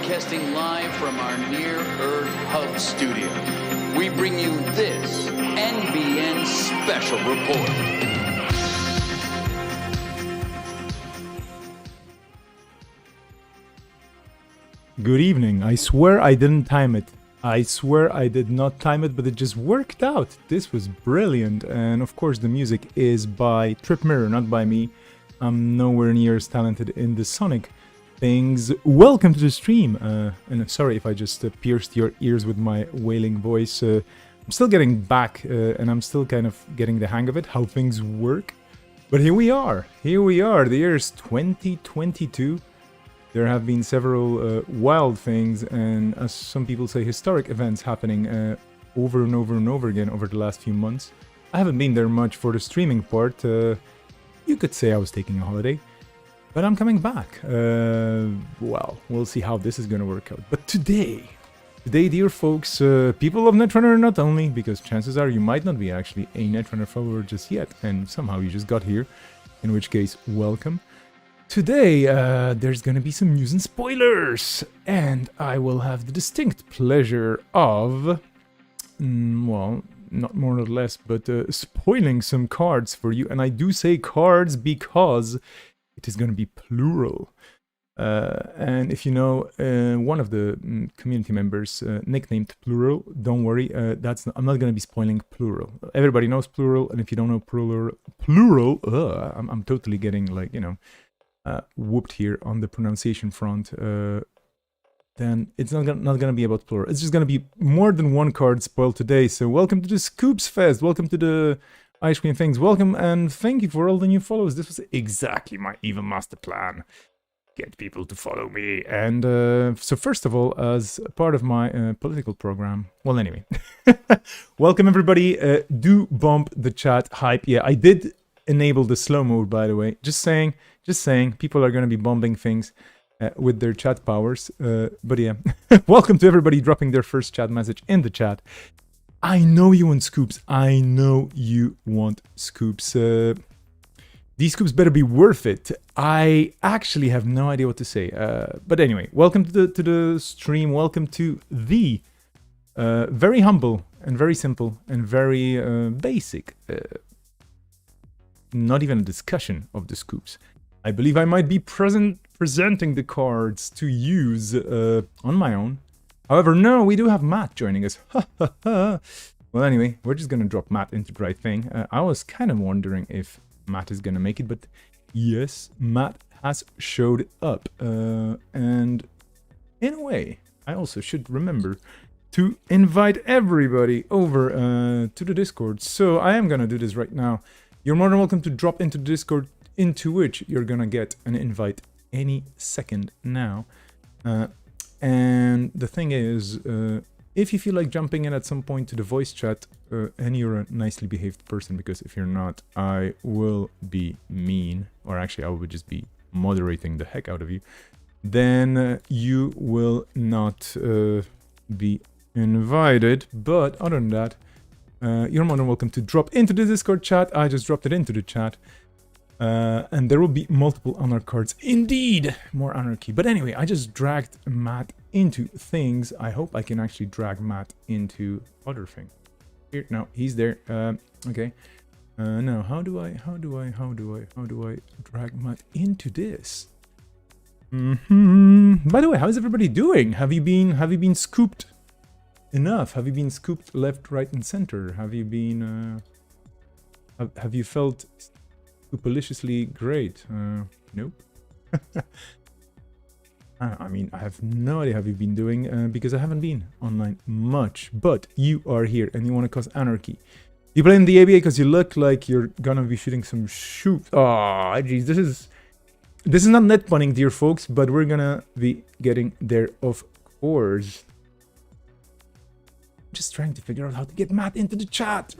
Broadcasting live from our near-Earth hub studio, we bring you this NBN Special Report. Good evening. I swear I didn't time it. I swear I did not time it, but it just worked out. This was brilliant. And of course the music is by Trip Mirror, not by me. I'm nowhere near as talented in the sonic things. Welcome to the stream. And sorry if I just pierced your ears with my wailing voice. I'm still getting back and I'm still kind of getting the hang of it, how things work. But here we are. Here we are. The year is 2022. There have been several wild things and, as some people say, historic events happening over and over and over again over the last few months. I haven't been there much for the streaming part. You could say I was taking a holiday, but I'm coming back. Well, we'll see how this is going to work out. But today, dear folks, people of Netrunner not only, because chances are you might not be actually a Netrunner follower just yet, and somehow you just got here, in which case, welcome. Today, there's gonna be some news and spoilers, and I will have the distinct pleasure of, well, not more or less, but spoiling some cards for you. And I do say cards because it is gonna be plural. And if you know one of the community members nicknamed Plural, don't worry, I'm not gonna be spoiling plural. Everybody knows plural, and if you don't know plural, I'm totally getting, like, you know, whooped here on the pronunciation front, then it's not gonna be about plural. It's just gonna be more than one card spoiled today. So welcome to the Scoops Fest, welcome to the ice cream things, welcome, and thank you for all the new follows. This was exactly my evil master plan. Get people to follow me. And so first of all, as part of my political program, well, anyway, welcome everybody. Do bump the chat hype. Yeah, I did enable the slow mode, by the way. Just saying, people are going to be bombing things with their chat powers. But yeah, welcome to everybody dropping their first chat message in the chat. I know you want scoops. I know you want scoops. These scoops better be worth it. I actually have no idea what to say. But anyway, welcome to the stream. Welcome to the very humble and very simple and very basic not even a discussion of the scoops. I believe I might be presenting the cards to use on my own. However, no, we do have Matt joining us. Well, anyway, we're just gonna drop Matt into the right thing. I was kind of wondering if Matt is gonna make it, but yes, Matt has showed up. And in a way, I also should remember to invite everybody over to the Discord. So I am gonna do this right now. You're more than welcome to drop into the Discord, into which you're gonna get an invite any second now. And the thing is, if you feel like jumping in at some point to the voice chat, and you're a nicely behaved person, because if you're not, I will be mean, or actually I would just be moderating the heck out of you, then you will not be invited. But other than that, you're more than welcome to drop into the Discord chat. I just dropped it into the chat. And there will be multiple Anarch cards. Indeed! More Anarchy. But anyway, I just dragged Matt into things. I hope I can actually drag Matt into other things. Here, no, he's there. Okay. No, how do I drag Matt into this? By the way, how's everybody doing? Have you been scooped enough? Have you been scooped left, right, and center? Have you been have you felt scoopalicious great? Nope. I mean, I have no idea how you've been doing because I haven't been online much, but you are here and you want to cause anarchy. You play in the ABA because you look like you're gonna be shooting some shoot. Oh, jeez, this is not net punning, dear folks, but we're gonna be getting there, of course. Just trying to figure out how to get Matt into the chat.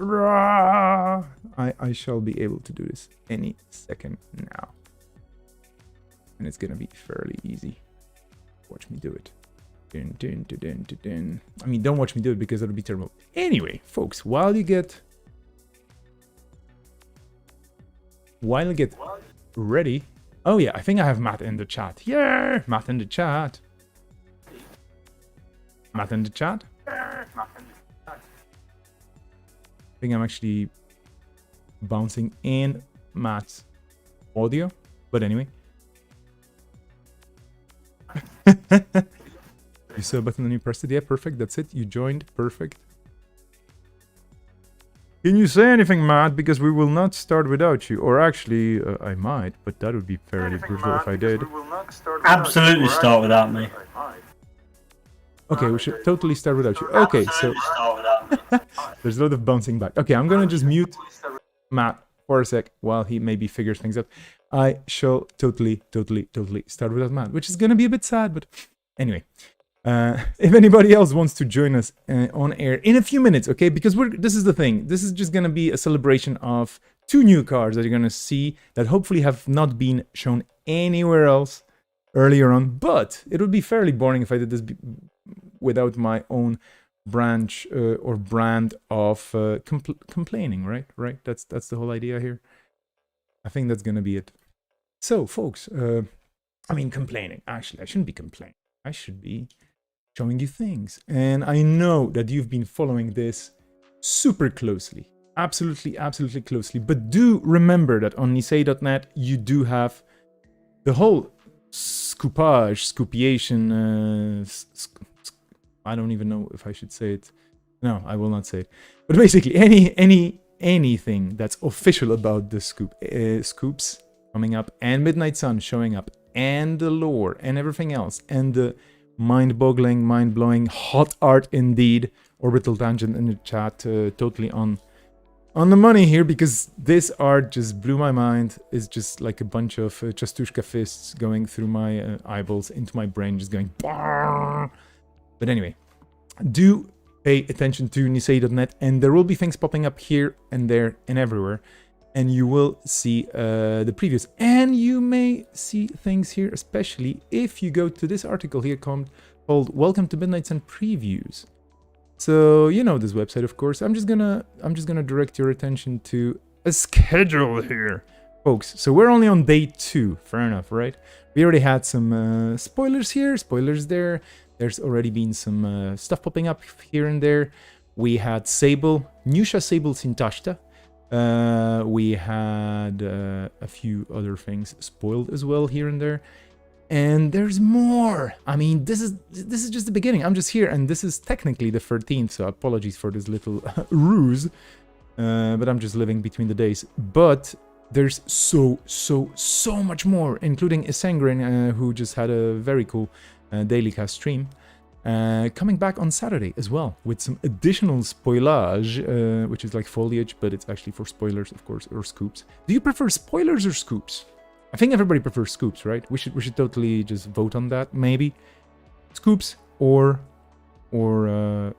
I shall be able to do this any second now. And it's gonna be fairly easy. Watch me do it. I mean, don't watch me do it because it'll be terrible. Anyway, folks, while you get ready. Oh yeah, I think I have Matt in the chat. Yeah, Matt in the chat. Matt in the chat. I think I'm actually bouncing in Matt's audio, but anyway. You saw a button and you pressed it. Yeah, perfect. That's it. You joined. Perfect. Can you say anything, Matt? Because we will not start without you. Or actually, I might, but that would be fairly brutal if I did. Absolutely start without me. Okay, we should totally start without you. Okay, so there's a lot of bouncing back. Okay, I'm gonna just mute Matt for a sec while he maybe figures things out. I shall totally start without Matt, which is gonna be a bit sad, but anyway. If anybody else wants to join us on air in a few minutes, okay? Because this is the thing. This is just gonna be a celebration of 2 new cards that you're gonna see that hopefully have not been shown anywhere else earlier on. But it would be fairly boring if I did this without my own branch or brand of complaining, right? Right? That's the whole idea here. I think that's gonna be it. So, folks, I mean, complaining. Actually, I shouldn't be complaining. I should be showing you things. And I know that you've been following this super closely. Absolutely closely. But do remember that on Nisei.net, you do have the whole scoopation, I don't even know if I should say it. No, I will not say it. But basically, anything that's official about the scoops coming up, and Midnight Sun showing up, and the lore, and everything else, and the mind-boggling, mind-blowing, hot art indeed. Orbital Tangent in the chat, totally on the money here, because this art just blew my mind. It's just like a bunch of Chastushka fists going through my eyeballs into my brain, just going BARR! But anyway, do pay attention to Nisei.net, and there will be things popping up here and there and everywhere. And you will see the previews. And you may see things here, especially if you go to this article here called Welcome to Midnight Sun Previews. So you know this website, of course. I'm just gonna direct your attention to a schedule here, folks. So we're only on day 2. Fair enough, right? We already had some spoilers here, spoilers there. There's already been some stuff popping up here and there. We had Sable, Nusha Sable Sintashta. We had a few other things spoiled as well here and there, and there's more. I mean, this is just the beginning. I'm just here, and this is technically the 13th, so apologies for this little ruse, but I'm just living between the days. But there's so much more, including Isengrin, who just had a very cool daily cast stream. Coming back on Saturday as well with some additional spoilage, which is like foliage, but it's actually for spoilers, of course, or scoops. Do you prefer spoilers or scoops? I think everybody prefers scoops, right? We should totally just vote on that, maybe. Scoops or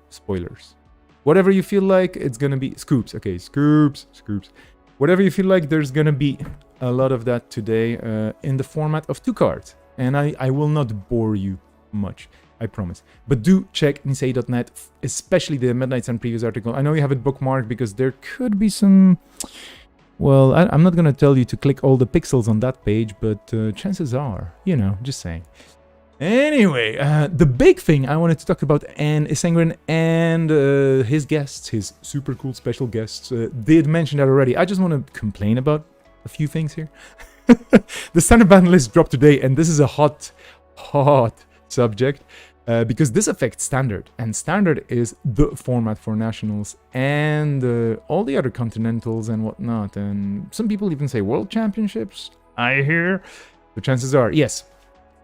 spoilers. Whatever you feel like, it's gonna be scoops. Okay, scoops. Whatever you feel like, there's gonna be a lot of that today in the format of 2 cards, and I will not bore you much, I promise. But do check Nisei.net, especially the Midnight Sun Previews article. I know you have it bookmarked because there could be some... Well, I'm not gonna tell you to click all the pixels on that page, but chances are, you know, just saying. Anyway, the big thing I wanted to talk about, and Isengrin and his guests, his super cool special guests, did mention that already. I just want to complain about a few things here. The standard ban list dropped today, and this is a hot subject, because this affects standard, and standard is the format for nationals and all the other continentals and whatnot, and some people even say world championships, I hear. The chances are, yes.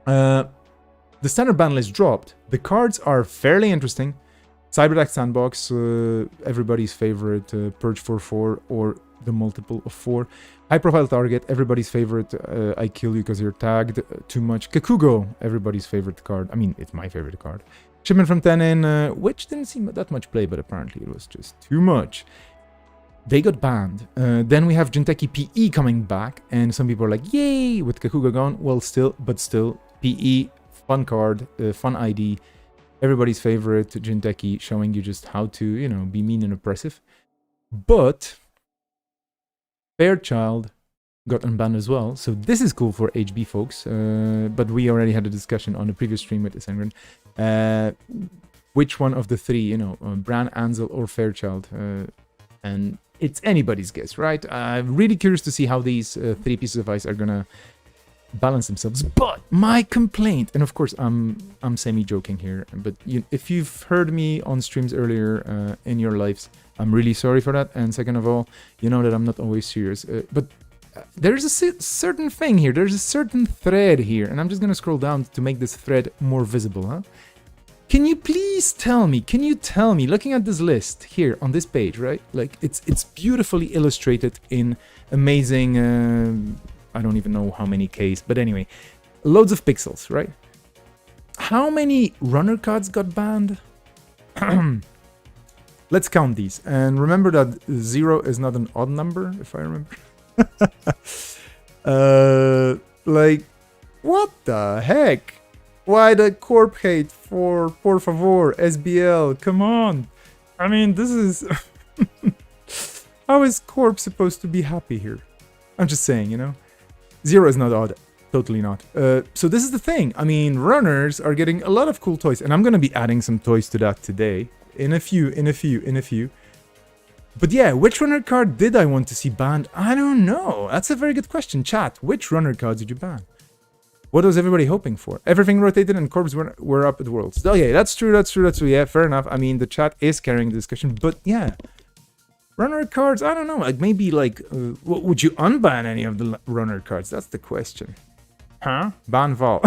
The standard ban list dropped. The cards are fairly interesting. Cyberattack Sandbox, everybody's favorite, Purge 4/4, or the multiple of 4. High profile target, everybody's favorite, I kill you because you're tagged too much. Kakugo, everybody's favorite card. I mean, it's my favorite card. Shipment from Tenin, which didn't seem that much play, but apparently it was just too much. They got banned. Then we have Jinteki PE coming back, and some people are like, yay, with Kakugo gone. Well, still, PE, fun card, fun ID. Everybody's favorite Jinteki, showing you just how to, you know, be mean and oppressive. But Fairchild got unbanned as well, so this is cool for HB folks, but we already had a discussion on the previous stream with Isengrin. which one of the three, you know, Bran, Ansel, or Fairchild. And it's anybody's guess, right? I'm really curious to see how these three pieces of ice are gonna balance themselves. But my complaint, and of course I'm semi-joking here, but if you've heard me on streams earlier in your lives, I'm really sorry for that. And second of all, you know that I'm not always serious. But there's a certain thing here. There's a certain thread here, and I'm just gonna scroll down to make this thread more visible, huh? Can you please tell me, looking at this list here on this page, right? Like, it's beautifully illustrated in amazing, I don't even know how many Ks, but anyway, loads of pixels, right? How many runner cards got banned? Let's count these. And remember that 0 is not an odd number, if I remember. Like, what the heck? Why the corp hate for por favor, SBL? Come on. I mean, this is... How is corp supposed to be happy here? I'm just saying, you know? 0 is not odd. Totally not. So this is the thing. I mean, runners are getting a lot of cool toys. And I'm going to be adding some toys to that today. In a few. But yeah, which runner card did I want to see banned? I don't know. That's a very good question. Chat, which runner cards did you ban? What was everybody hoping for? Everything rotated and corps were up at Worlds. Oh yeah, that's true. Yeah, fair enough. I mean, the chat is carrying the discussion, but yeah. Runner cards, I don't know. Like, maybe like, would you unban any of the runner cards? That's the question. Huh? Ban Val.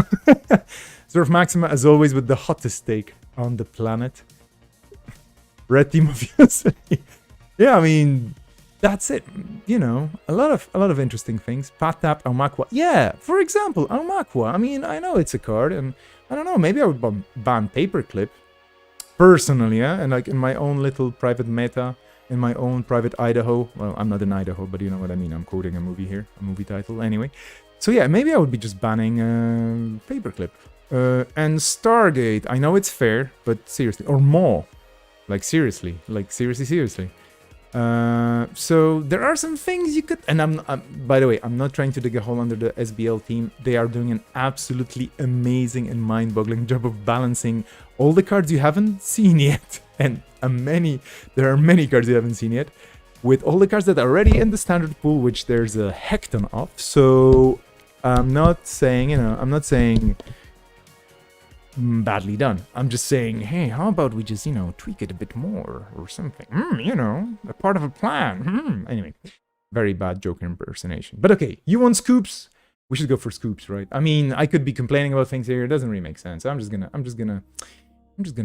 Surf Maxima, as always, with the hottest take on the planet. Red Team of USA. Yeah, I mean, that's it. You know, a lot of interesting things. Pat Tap, Aumakwa. Yeah, for example, Aumakwa. I mean, I know it's a card, and I don't know, maybe I would ban Paperclip. Personally, yeah, and like in my own little private meta, in my own private Idaho. Well, I'm not in Idaho, but you know what I mean. I'm quoting a movie here, a movie title. Anyway, so yeah, maybe I would be just banning Paperclip. And Stargate. I know it's fair, but seriously, or Maw. Like seriously. So there are some things you could, and by the way, I'm not trying to dig a hole under the SBL team. They are doing an absolutely amazing and mind-boggling job of balancing all the cards you haven't seen yet, and there are many cards you haven't seen yet, with all the cards that are already in the standard pool, which there's a hecton of. So I'm not saying badly done. I'm just saying, hey, how about we just, tweak it a bit more or something? A part of a plan. Anyway, very bad Joker impersonation. But okay, you want scoops? We should go for scoops, right? I mean, I could be complaining about things here. It doesn't really make sense. I'm just gonna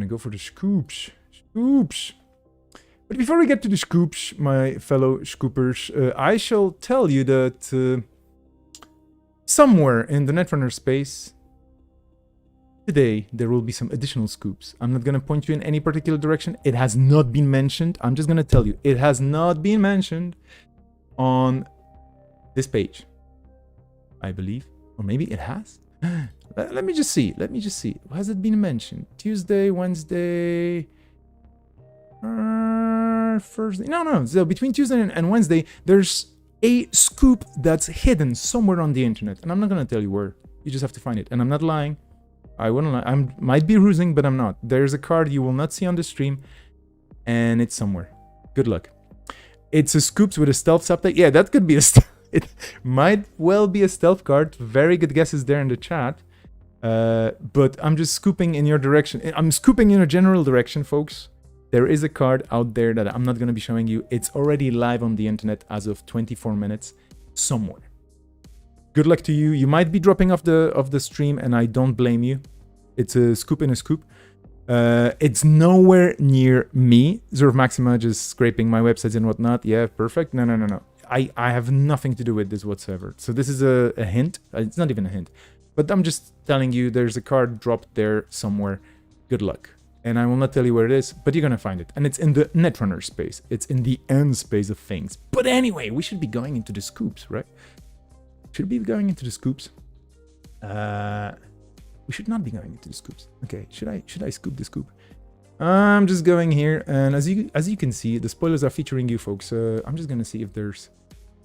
go for the scoops. But before we get to the scoops, my fellow scoopers, I shall tell you that somewhere in the Netrunner space, today, there will be some additional scoops. I'm not going to point you in any particular direction. It has not been mentioned. I'm just going to tell you. It has not been mentioned on this page, I believe. Or maybe it has. Let me just see. Has it been mentioned? Tuesday, Wednesday, Thursday? No. So between Tuesday and Wednesday, there's a scoop that's hidden somewhere on the internet. And I'm not going to tell you where. You just have to find it. And I'm not lying. I wouldn't lie. I might be rusing, but I'm not. There's a card you will not see on the stream, and it's somewhere. Good luck. It's a scoops with a stealth subtype. Yeah, that could be a it might well be a stealth card. Very good guesses there in the chat. But I'm just scooping in your direction. I'm scooping in a general direction, folks. There is a card out there that I'm not going to be showing you. It's already live on the internet as of 24 minutes somewhere. Good luck to you. You might be dropping off the stream, and I don't blame you. It's a scoop in a scoop. It's nowhere near me. Zerv Maxima just scraping my websites and whatnot. Yeah, perfect. No. I have nothing to do with this whatsoever. So this is a hint. It's not even a hint. But I'm just telling you there's a card dropped there somewhere. Good luck. And I will not tell you where it is, but you're going to find it. And it's in the Netrunner space. It's in the end space of things. But anyway, we should be going into the scoops, right? Should we be going into the scoops? We should not be going into the scoops. Okay, should I scoop the scoop? I'm just going here, and as you can see, the spoilers are featuring you folks. I'm just gonna see if there's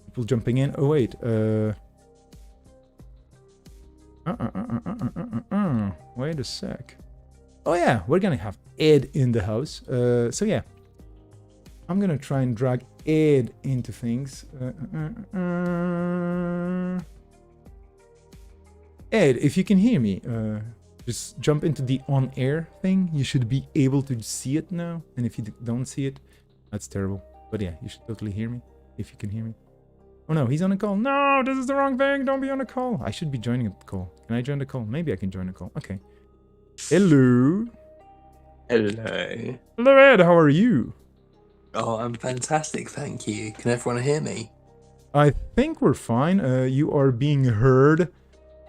people jumping in. Oh wait, wait a sec. Oh yeah, we're gonna have Ed in the house. So yeah, I'm gonna try and drag Ed into things. Ed, if you can hear me, just jump into the on-air thing. You should be able to see it now. And if you don't see it, that's terrible. But yeah, you should totally hear me, if you can hear me. Oh no, he's on a call. No, this is the wrong thing. Don't be on a call. I should be joining a call. Can I join the call? Maybe I can join a call. Okay. Hello. Hello. Hello, Ed. How are you? Oh, I'm fantastic, thank you. Can everyone hear me? I think we're fine. You are being heard.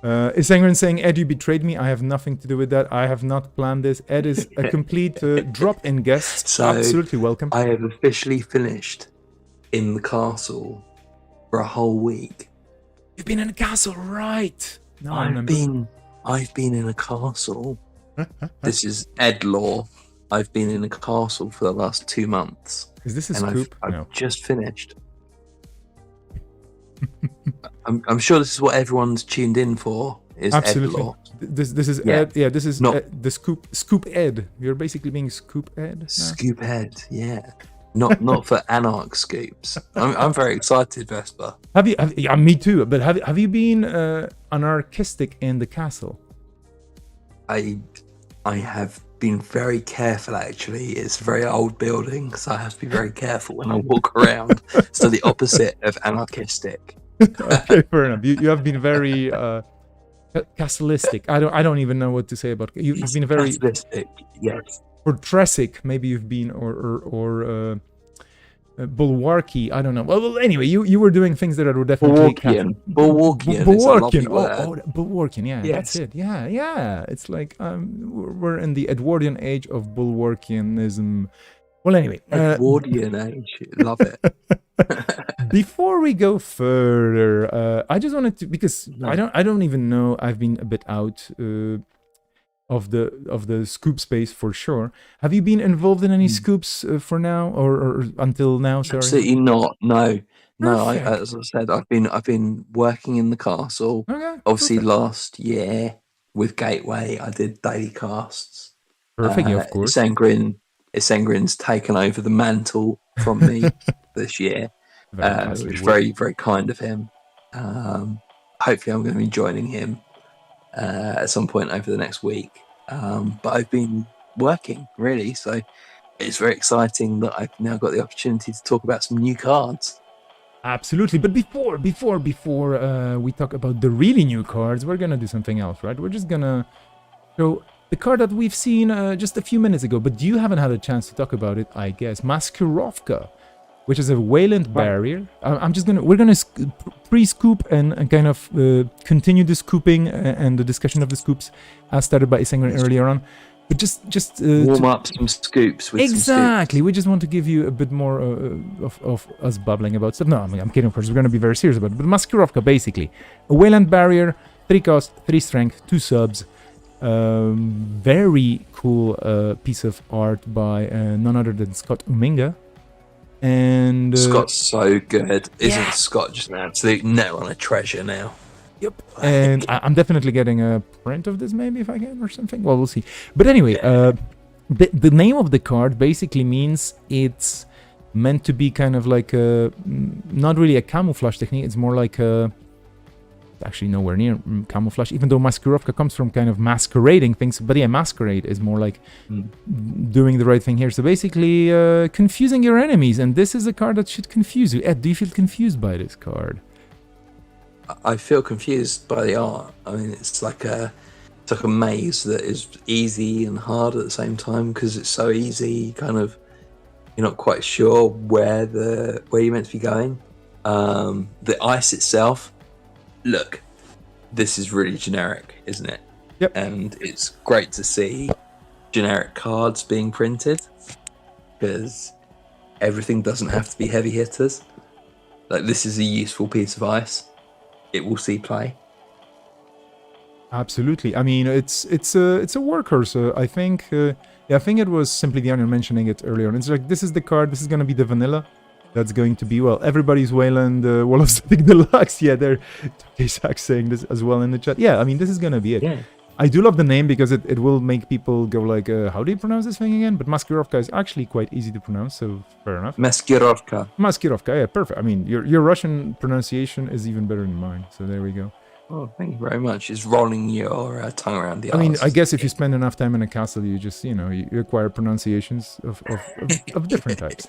Is Sangren saying, Ed, you betrayed me? I have nothing to do with that. I have not planned this. Ed is a complete drop-in guest. So, absolutely welcome. I have officially finished in the castle for a whole week. You've been in a castle, right? No, I've been in a castle. This is Ed law. I've been in a castle for the last 2 months. Is this a and scoop? I've just finished. I'm sure this is what everyone's tuned in for. Is absolutely. Ed law. This is Ed. Yeah, this is the scoop Ed. You're basically being scoop Ed. No? Scoop Ed, yeah. Not for Anarch scoops. I'm very excited, Vesper. Have you? Yeah, me too. But have you been anarchistic in the castle? I have been very careful, actually. It's a very old building, so I have to be very careful when I walk around. So the opposite of anarchistic. Okay, fair enough. You have been very castleistic. I don't even know what to say about you've been very castleistic. Yes. Fortressic, maybe you've been, or bulwarky. I don't know. Well, anyway, you were doing things that were definitely Bulwarkian. Bulwarkian. Yeah, yes. That's it. Yeah. It's like we're in the Edwardian age of Bulwarkianism. Well, anyway, Edwardian age. Love it. Before we go further, I just wanted to, because I don't even know. I've been a bit out of the scoop space for sure. Have you been involved in any scoops for now or until now? Sorry. Absolutely not. No. As I said, I've been working in the castle. Okay, obviously, last year with Gateway, I did daily casts. Perfect, of course. Sengrin's taken over the mantle from me this year, which is very, very kind of him. Hopefully, I'm going to be joining him at some point over the next week. But I've been working, really, so it's very exciting that I've now got the opportunity to talk about some new cards. Absolutely, but before we talk about the really new cards, we're gonna do something else, right? We're just gonna show the card that we've seen just a few minutes ago, but you haven't had a chance to talk about it, I guess. Maskurovka, which is a Wayland barrier. We're gonna pre-scoop and kind of continue the scooping and the discussion of the scoops as started by Isengren earlier on. But just warm up some scoops. With exactly. Some scoops. We just want to give you a bit more of us babbling about stuff. No, I mean, I'm kidding. Of course, we're gonna be very serious about it. But Maskurovka, basically, a Wayland barrier, 3 cost, 3 strength, 2 subs. Very cool piece of art by none other than Scott Uminga. And Scott's so good. Isn't Scott just an absolute Netrunner treasure now? Yep. And I'm definitely getting a print of this maybe if I can or something. Well, we'll see. But anyway, the name of the card basically means it's meant to be kind of like not really a camouflage technique. It's more like actually nowhere near camouflage, even though Maskurovka comes from kind of masquerading things. But yeah, masquerade is more like doing the right thing here. So basically confusing your enemies. And this is a card that should confuse you. Ed, do you feel confused by this card? I feel confused by the art. I mean, it's like a maze that is easy and hard at the same time because it's so easy. Kind of, you're not quite sure where you're meant to be going. The ice itself. Look, this is really generic, isn't it? Yep. And it's great to see generic cards being printed because everything doesn't have to be heavy hitters. Like, this is a useful piece of ice. It will see play. Absolutely. I mean, it's a workhorse. I think it was simply the Onion mentioning it earlier on. It's like, this is the card. This is going to be the vanilla. That's going to be, well, everybody's Wayland Wall of Static Deluxe. Yeah, they're Isaac saying this as well in the chat. Yeah, I mean, this is going to be it. Yeah. I do love the name because it will make people go like, how do you pronounce this thing again? But Maskirovka is actually quite easy to pronounce, so fair enough. Maskirovka. Maskirovka, yeah, perfect. I mean, your Russian pronunciation is even better than mine, so there we go. Oh, thank you very much. It's rolling your tongue around the I mean, R's. I guess if you spend enough time in a castle, you just, you acquire pronunciations of different types.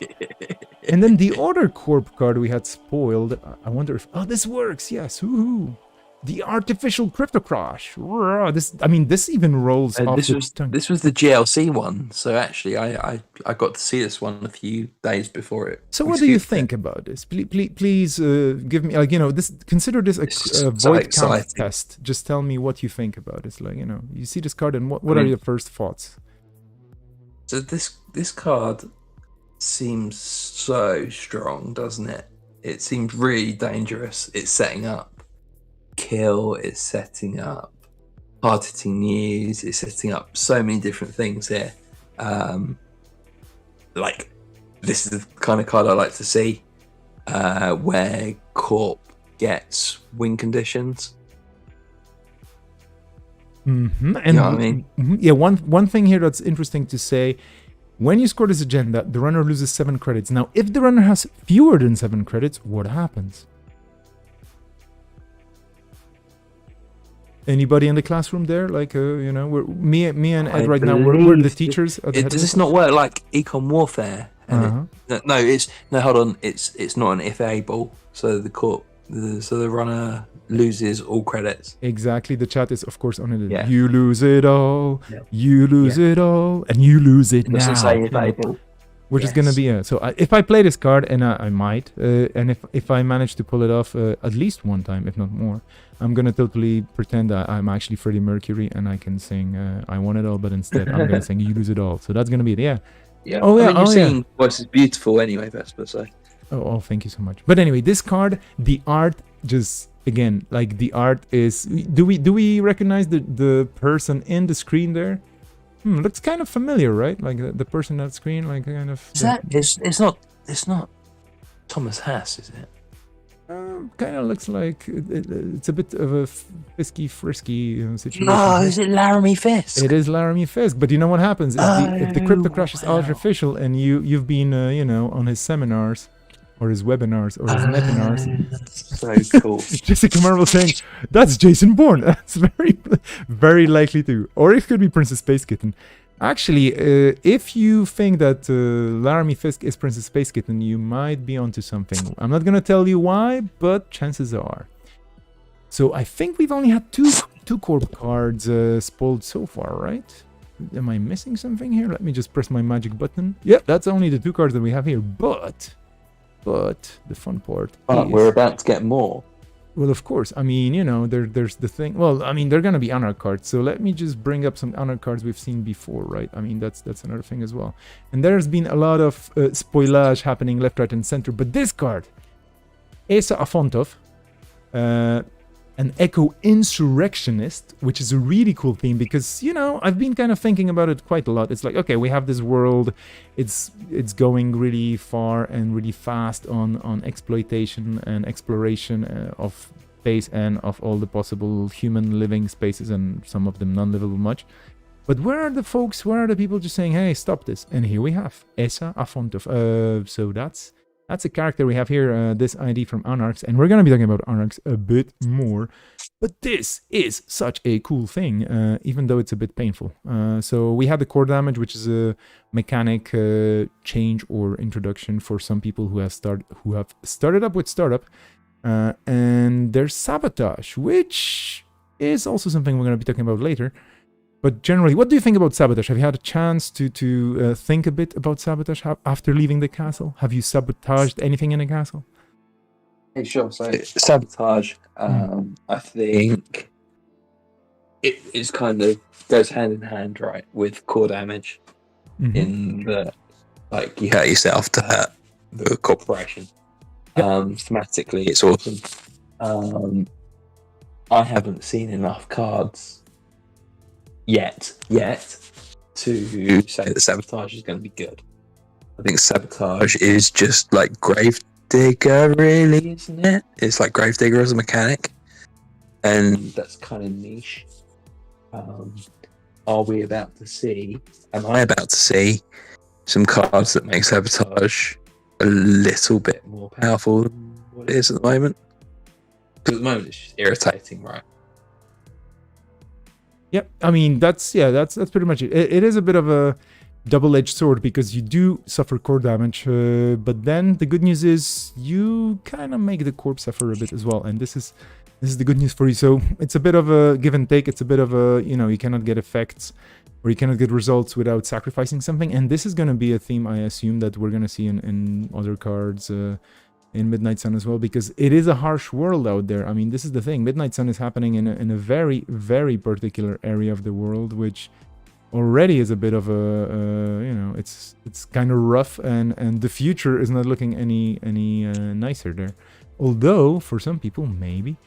And then the other corp card we had spoiled, I wonder if, this works, yes, woohoo. The artificial crypto crash. This even rolls off the tongue. This was the GLC one, so actually I got to see this one a few days before it. So what do you think about this? Please give me, consider this a void count test. Just tell me what you think about it. You see this card and what are your first thoughts? So this card seems so strong, doesn't it? It seems really dangerous. It's setting up kill, it's setting up hard-hitting news, it's setting up so many different things here. Like, this is the kind of card I like to see, where Corp gets win conditions. Mm-hmm. And you know what I mean? Yeah, one thing here that's interesting to say, when you score this agenda, the runner loses 7 credits. Now, if the runner has fewer than 7 credits, what happens? Anybody in the classroom there? Me and Ed right now, we're the teachers. Does this not work like Econ Warfare? Hold on. It's not an if able. So the runner loses all credits. Exactly. The chat is of course on it. Yeah. You lose it all. Yeah. You lose it all, and you lose it now. Doesn't say if able. Which is gonna be so. If I play this card, and I might, and if I manage to pull it off at least one time, if not more, I'm gonna totally pretend that I'm actually Freddie Mercury and I can sing "I Want It All," but instead I'm gonna sing "You Lose It All." So that's gonna be it. Yeah. Yeah. Oh yeah. Your singing voice is beautiful anyway, Vesper. So. Oh, thank you so much. But anyway, this card, the art, just again, like the art is. Do we recognize the person in the screen there? Looks kind of familiar, right? Like the person on that screen, like kind of. It's not Thomas Hass, is it? Kind of looks like it's a bit of a frisky situation. No, is it Laramie Fisk? It is Laramie Fisk, but you know what happens if the crypto crash is artificial and you've been on his seminars or his webinars or his metinars. So cool. Jessica Marvel saying that's Jason Bourne. That's very very likely too, or it could be Princess Space Kitten. Actually, if you think that Laramie Fisk is Princess Space Kitten, you might be onto something. I'm not gonna tell you why, but chances are. So I think we've only had two corp cards spoiled so far, right? Am I missing something here? Let me just press my magic button. Yep, that's only the 2 cards that we have here. But the fun part is, we're about to get more. Well, of course. I mean, there's the thing. Well, I mean, they're gonna be Anarch cards. So let me just bring up some Anarch cards we've seen before, right? I mean, that's another thing as well. And there's been a lot of spoilage happening left, right, and center. But this card, Asa Afontov, an Echo Insurrectionist, which is a really cool theme because, I've been kind of thinking about it quite a lot. It's like, okay, we have this world, it's going really far and really fast on exploitation and exploration of space and of all the possible human living spaces and some of them non-livable much. But where are the people just saying, hey, stop this? And here we have Esa Afontov. So that's a character we have here, this ID from Anarchs, and we're going to be talking about Anarchs a bit more. But this is such a cool thing, even though it's a bit painful. So we have the core damage, which is a mechanic change or introduction for some people who have started up with startup. And there's sabotage, which is also something we're going to be talking about later. But generally, what do you think about sabotage? Have you had a chance to think a bit about sabotage after leaving the castle? Have you sabotaged anything in the castle? Hey, sure. So sabotage, I think it's kind of goes hand in hand, right, with core damage. In the you hurt yourself to hurt the corporation. Yep. Thematically, it's awesome. I haven't seen enough cards yet to say that sabotage is going to be good. I think sabotage is just like Gravedigger, really, isn't it? It's like Gravedigger as a mechanic, and that's kind of niche. Um, are we about to see? Am I about to see some cards that make Sabotage a little bit more powerful than what it is at the moment? Because at the moment it's just irritating, right? Yep, I mean that's pretty much it. It is a bit of a double-edged sword because you do suffer core damage, but then the good news is you kind of make the corpse suffer a bit as well, and this is the good news for you. So it's a bit of a give and take. It's a bit of a, you cannot get effects or you cannot get results without sacrificing something, and this is going to be a theme I assume that we're going to see in other cards in Midnight Sun as well, because it is a harsh world out there. I mean, this is the thing. Midnight Sun is happening in a very, very particular area of the world, which already is a bit of a, it's kind of rough, and the future is not looking any nicer there. Although, for some people, maybe.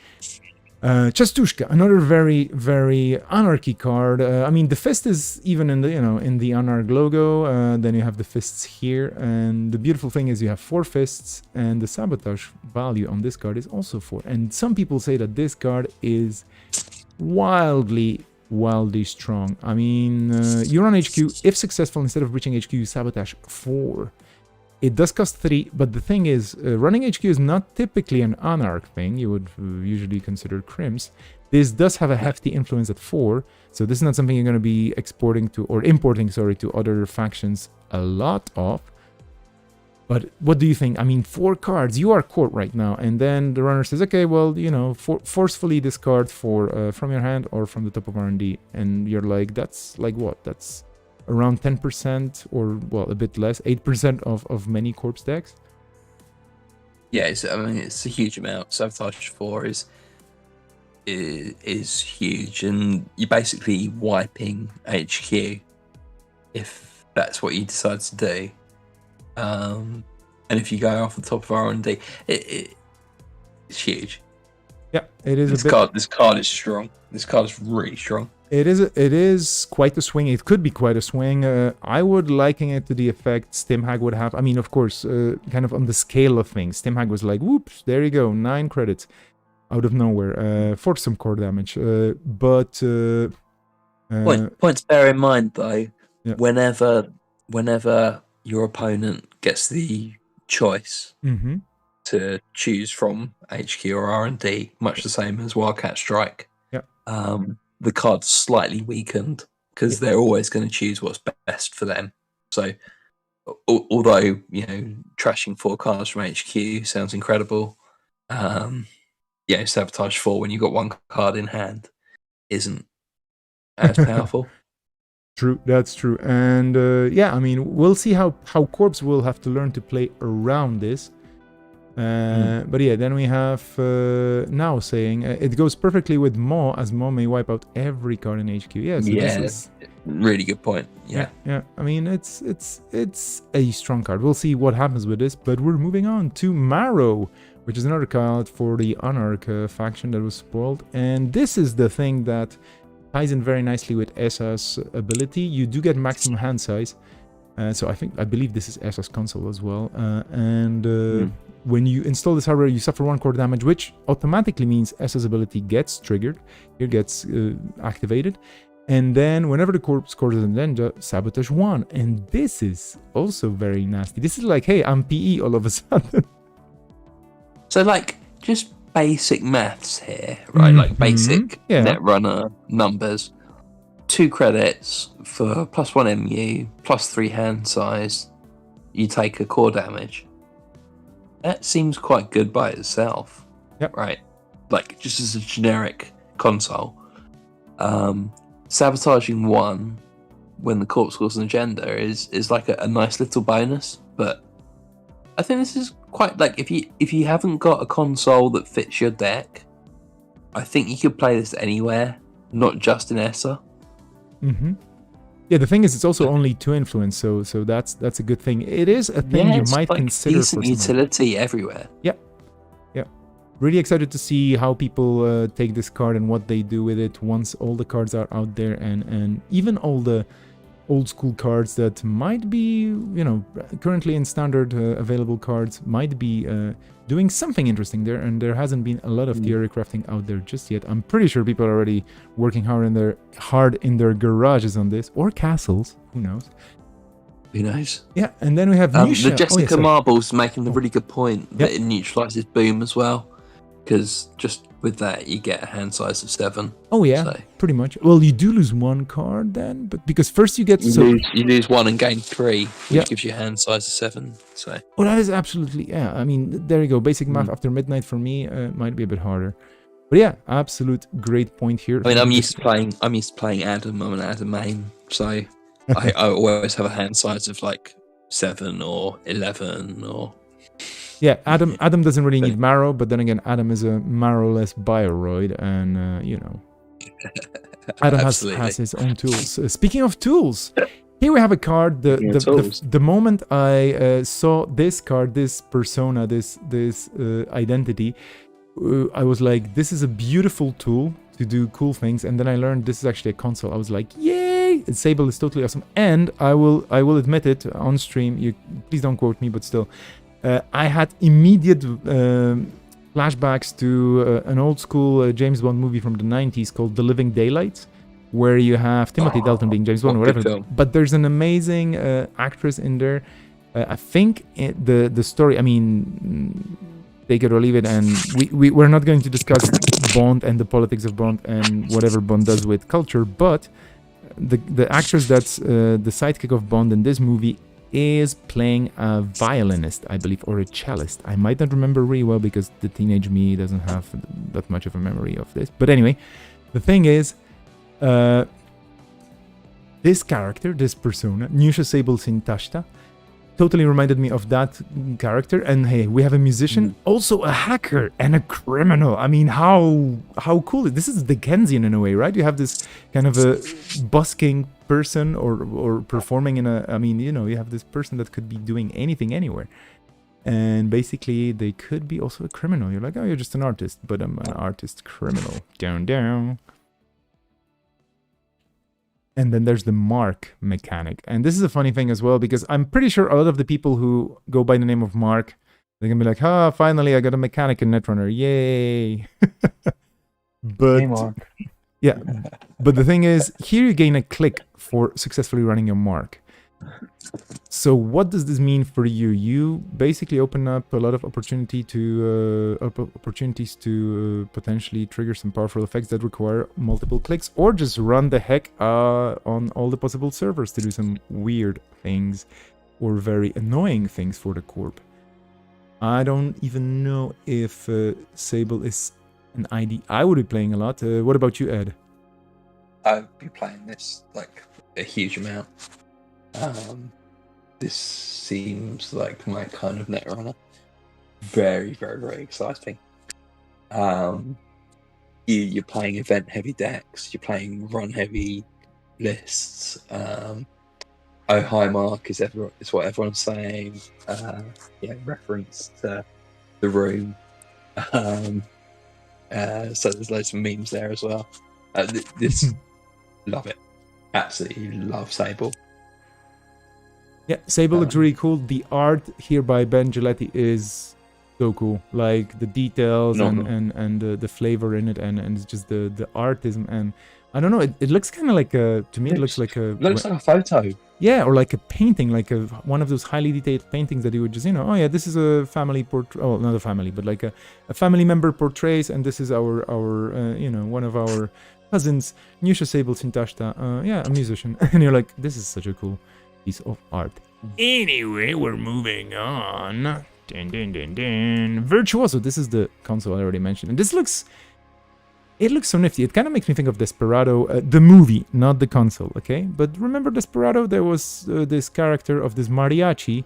Chastushka, another very, very Anarchy card. I mean, the fist is even in the, in the Anarch logo. Then you have the fists here, and the beautiful thing is you have 4 fists, and the Sabotage value on this card is also 4. And some people say that this card is wildly strong. I mean, you're on HQ. If successful, instead of reaching HQ, you Sabotage 4. It does cost 3, but the thing is, running HQ is not typically an Anarch thing. You would usually consider Crims. This does have a hefty influence at 4, so this is not something you're going to be importing to other factions a lot of. But what do you think? I mean, 4 cards, you are court right now, and then the runner says, okay, well, forcefully discard 4 from your hand or from the top of R&D, and you're like, that's like what? That's around 10% or, well, a bit less, 8% of many corpse decks. Yeah, it's a huge amount. Sabotage 4 is huge, and you're basically wiping HQ if that's what you decide to do. And if you go off the top of R&D, it's huge. Yeah, it is. This card is strong. This card is really strong. It is quite a swing. It could be quite a swing. I would liken it to the effect Stimhag would have. I mean, of course, kind of on the scale of things. Stimhag was like, whoops, there you go, 9 credits out of nowhere for some core damage. Point to bear in mind, though, yeah. whenever your opponent gets the choice to choose from HQ or R&D, much the same as Wildcat Strike. Yeah. The card's slightly weakened because they're always going to choose what's best for them. So, although trashing 4 cards from HQ sounds incredible, Sabotage 4 when you've got 1 card in hand isn't as powerful. True, that's true, and I mean, we'll see how Corpse will have to learn to play around this. But yeah, then we have now saying it goes perfectly with Maw, as Maw may wipe out every card in HQ. Yes, this is really good point. Yeah. I mean, it's a strong card. We'll see what happens with this, but we're moving on to Marrow, which is another card for the Anarch faction that was spoiled, and this is the thing that ties in very nicely with Essa's ability. You do get maximum hand size, so I believe this is Essa's console as well, when you install this hardware, you suffer 1 core damage, which automatically means Essa's ability gets triggered, it gets activated, and then whenever the corpse scores a ninja, Sabotage 1, and this is also very nasty. This is like, hey, I'm PE all of a sudden. So, like, just basic maths here, right? Like basic Netrunner numbers. 2 credits for +1 MU, +3 hand size. You take a core damage. That seems quite good by itself. Yep. Right? Like, just as a generic console. Sabotaging 1 when the corpse scores an agenda is like a nice little bonus, but I think this is quite, like, if you haven't got a console that fits your deck, I think you could play this anywhere, not just in Essa. Yeah, the thing is, it's also only 2 influence, so that's a good thing. It is a thing you might consider decent for utility everywhere. Yeah. Really excited to see how people take this card and what they do with it once all the cards are out there, and even all the old school cards that might be, you know, currently in standard available cards, might be doing something interesting there. And there hasn't been a lot of theory crafting out there just yet. I'm pretty sure people are already working hard in their garages on this, or castles, who knows. Who knows? Yeah, and then we have Nusha. The Jessica Marbles making a really good point that it neutralizes boom as well, because just with that you get a hand size of 7. Oh yeah, so. Pretty much. Well, you do lose 1 card then, but because first you get you lose 1 and gain 3, which gives you a hand size of 7. So. Well, that is absolutely I mean, there you go. Basic math after midnight for me might be a bit harder. But yeah, absolute great point here. I mean, I'm used to playing Adam. I'm an Adam main, so. I always have a hand size of like 7 or 11 or... Yeah, Adam doesn't really need marrow, but then again, Adam is a marrowless bioroid, and, you know... Adam has his own tools. Speaking of tools, here we have a card. The moment I saw this card, this persona, this identity, I was like, this is a beautiful tool to do cool things, and then I learned this is actually a console. I was like, yay! Sable is totally awesome, and I will admit it on stream. You please don't quote me, but still, I had immediate flashbacks to an old school James Bond movie from the 90s called The Living Daylights, where you have Timothy Dalton being James Bond or whatever. But there's an amazing actress in there. I think the story. I mean. Take it or leave it, and we're not going to discuss Bond and the politics of Bond and whatever Bond does with culture, but the actress that's the sidekick of Bond in this movie is playing a violinist, I believe, or a cellist. I might not remember really well because the teenage me doesn't have that much of a memory of this. But anyway, the thing is, this character, this persona, Nusha Sable Sintashta, totally reminded me of that character. And hey, we have a musician, also a hacker and a criminal. I mean, how cool is this? Is Dickensian in a way, right? You have this kind of a busking person or performing in a, I mean, you know, you have this person that could be doing anything anywhere. And basically they could be also a criminal. You're like, oh, you're just an artist, but I'm an artist criminal. Down. And then there's the mark mechanic. And this is a funny thing as well, because I'm pretty sure a lot of the people who go by the name of Mark, they're going to be like, finally, I got a mechanic in Netrunner. Yay. But, hey, Mark. Yeah. But the thing is, here you gain a click for successfully running your mark. So what does this mean for you? You basically open up a lot of opportunities to potentially trigger some powerful effects that require multiple clicks, or just run the heck on all the possible servers to do some weird things or very annoying things for the corp. I don't even know if Sable is an ID I would be playing a lot. What about you, Ed? I'd be playing this like a huge amount. This seems like my kind of Netrunner. Very, very, very exciting. You're playing event-heavy decks. You're playing run-heavy lists. Oh, hi, Mark is what everyone's saying. Reference to the room. So there's loads of memes there as well. This love it. Absolutely love Sable. Yeah, Sable looks really cool. The art here by Ben Giletti is so cool. Like the details and the flavor in it, and it's just the artism, and I don't know. It looks kind of like it looks like a photo. Yeah, or like a painting, like one of those highly detailed paintings that you would just, oh yeah, this is a family portrait. Oh, not a family, but like a family member portrays, and this is our one of our cousins, Nusha Sable Sintashta, a musician, and you're like, this is such a cool piece of art. Anyway, we're moving on. Virtuoso. This is the console I already mentioned, and this looks so nifty. It kind of makes me think of Desperado, the movie, not the console. Okay, but remember Desperado? There was this character of this mariachi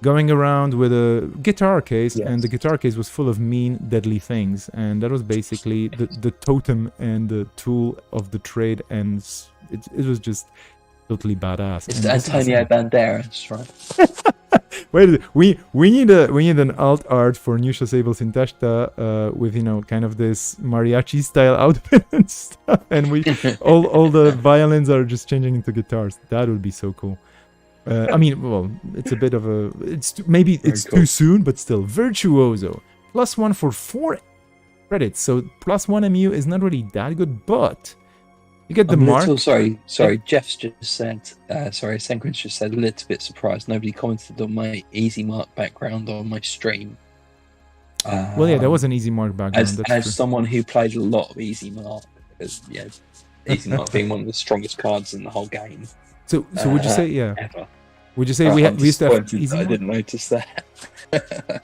going around with a guitar case, yes. And the guitar case was full of mean, deadly things, and that was basically the totem and the tool of the trade, and it was just totally badass. It's Antonio Banderas, right? Wait, we need an alt art for Nusha Sable Sintashta with kind of this mariachi style outfit and stuff, and all the violins are just changing into guitars. That would be so cool. I mean, well, it's a bit of a maybe it's too soon, but still Virtuoso +1 for 4 credits. So +1 MU is not really that good, but you get the mark. Sorry. Jeff's just said. Sengrin's just said a little bit surprised. Nobody commented on my easy mark background on my stream. Well, yeah, that was an easy mark background. As someone who played a lot of easy mark, easy mark being one of the strongest cards in the whole game. So would you say ever. Would you say we used to have easy mark? I didn't notice that.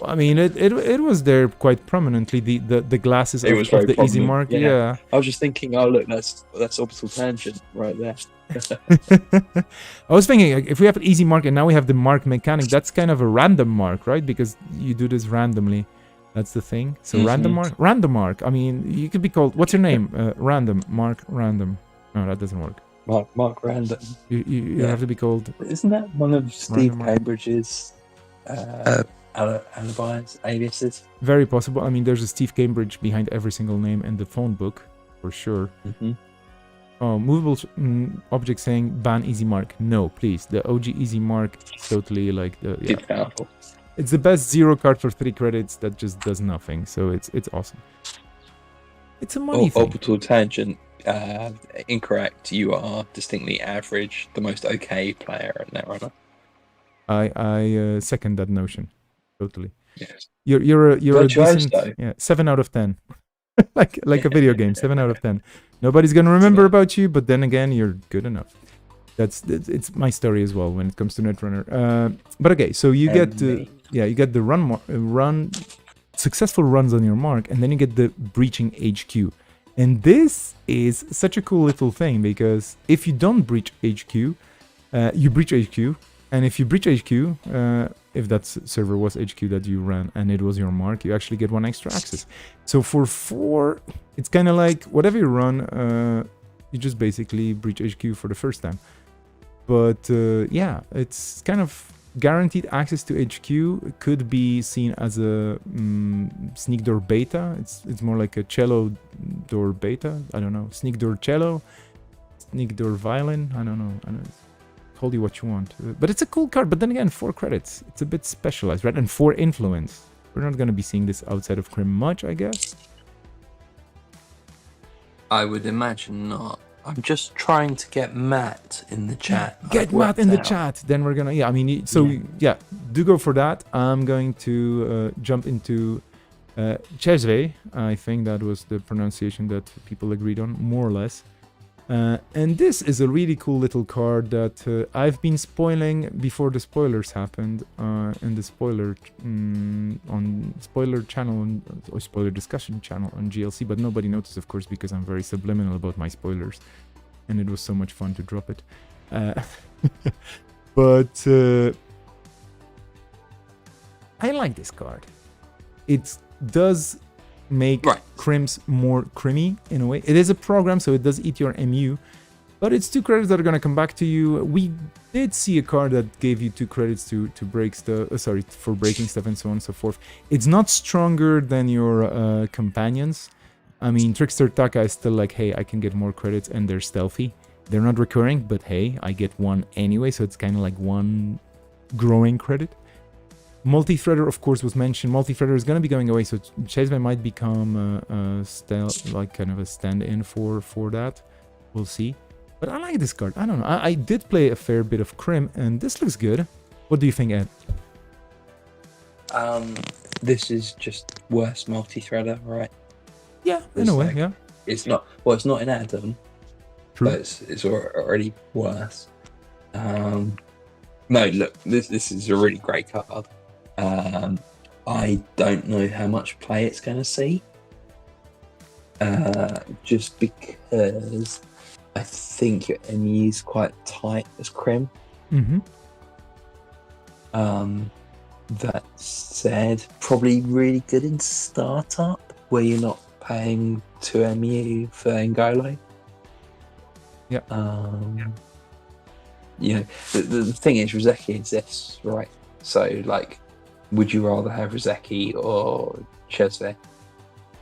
I mean, it was there quite prominently. The glasses of the easy mark. Yeah. I was just thinking, oh look, that's orbital tangent right there. I was thinking, like, if we have an easy mark and now we have the mark mechanic, that's kind of a random mark, right? Because you do this randomly. That's the thing. So random mark. I mean, you could be called. What's your name? Random mark. Random. No, that doesn't work. Mark Random. You have to be called. Isn't that one of Steve Cambridge's aliases? Very possible. I mean, there's a Steve Cambridge behind every single name in the phone book, for sure. Oh, movable object saying ban easy mark. No, please. The OG easy mark is totally like the. Yeah. Too powerful. It's the best 0 card for 3 credits that just does nothing. So it's awesome. It's a money thing. Orbital tangent. Incorrect. You are distinctly average, the most okay player at Netrunner. I second that notion, totally. Yes. You're a decent, though. 7 out of 10, like a video game, 7 out of 10. Nobody's gonna remember about you, but then again, you're good enough. It's my story as well when it comes to Netrunner. But okay, so you get the successful runs on your mark, and then you get the breaching HQ. And this is such a cool little thing, because if you don't breach HQ, you breach HQ, and if you breach HQ, if that server was HQ that you ran and it was your mark, you actually get 1 extra access. So for 4, it's kind of like whatever you run, you just basically breach HQ for the first time. But yeah, it's kind of guaranteed access to HQ. It could be seen as a sneak door beta. It's more like a cello door beta. I don't know. Sneak door cello, sneak door violin. I don't know. Call you what you want. But it's a cool card. But then again, 4 credits. It's a bit specialized, right? And 4 influence. We're not going to be seeing this outside of Crim much, I guess. I would imagine not. I'm just trying to get Matt in the chat. Get Matt in the chat. Then we're gonna. Yeah, I mean, so yeah, do go for that. I'm going to jump into Czezwe. I think that was the pronunciation that people agreed on, more or less. And this is a really cool little card that I've been spoiling before the spoilers happened in the spoiler on spoiler channel or spoiler discussion channel on GLC, but nobody noticed, of course, because I'm very subliminal about my spoilers, and it was so much fun to drop it. But I like this card. It does make Crims more crimmy in a way. It is a program, so it does eat your MU, but it's 2 credits that are gonna come back to you. We did see a card that gave you 2 credits to break stuff, for breaking stuff and so on and so forth. It's not stronger than your companions. I mean, Trickster Taka is still like, hey, I can get more credits, and they're stealthy. They're not recurring, but hey, I get 1 anyway, so it's kind of like 1 growing credit. Multi-threader, of course, was mentioned. Multi-threader is going to be going away, so Czezwe might become like kind of a stand-in for that. We'll see. But I like this card. I don't know. I did play a fair bit of Crim, and this looks good. What do you think, Ed? This is just worse multi-threader, right? Yeah, in a way, yeah. It's not. Well, it's not an add-on. True. But it's already worse. No, look, this is a really great card. I don't know how much play it's going to see. Just because I think your MU is quite tight as Crim. Mm-hmm. That said, probably really good in startup where you're not paying 2 MU for Ngolo. Yeah. You know, the thing is, Rozeki exists, right? So, like, would you rather have Rozeki or Chesve?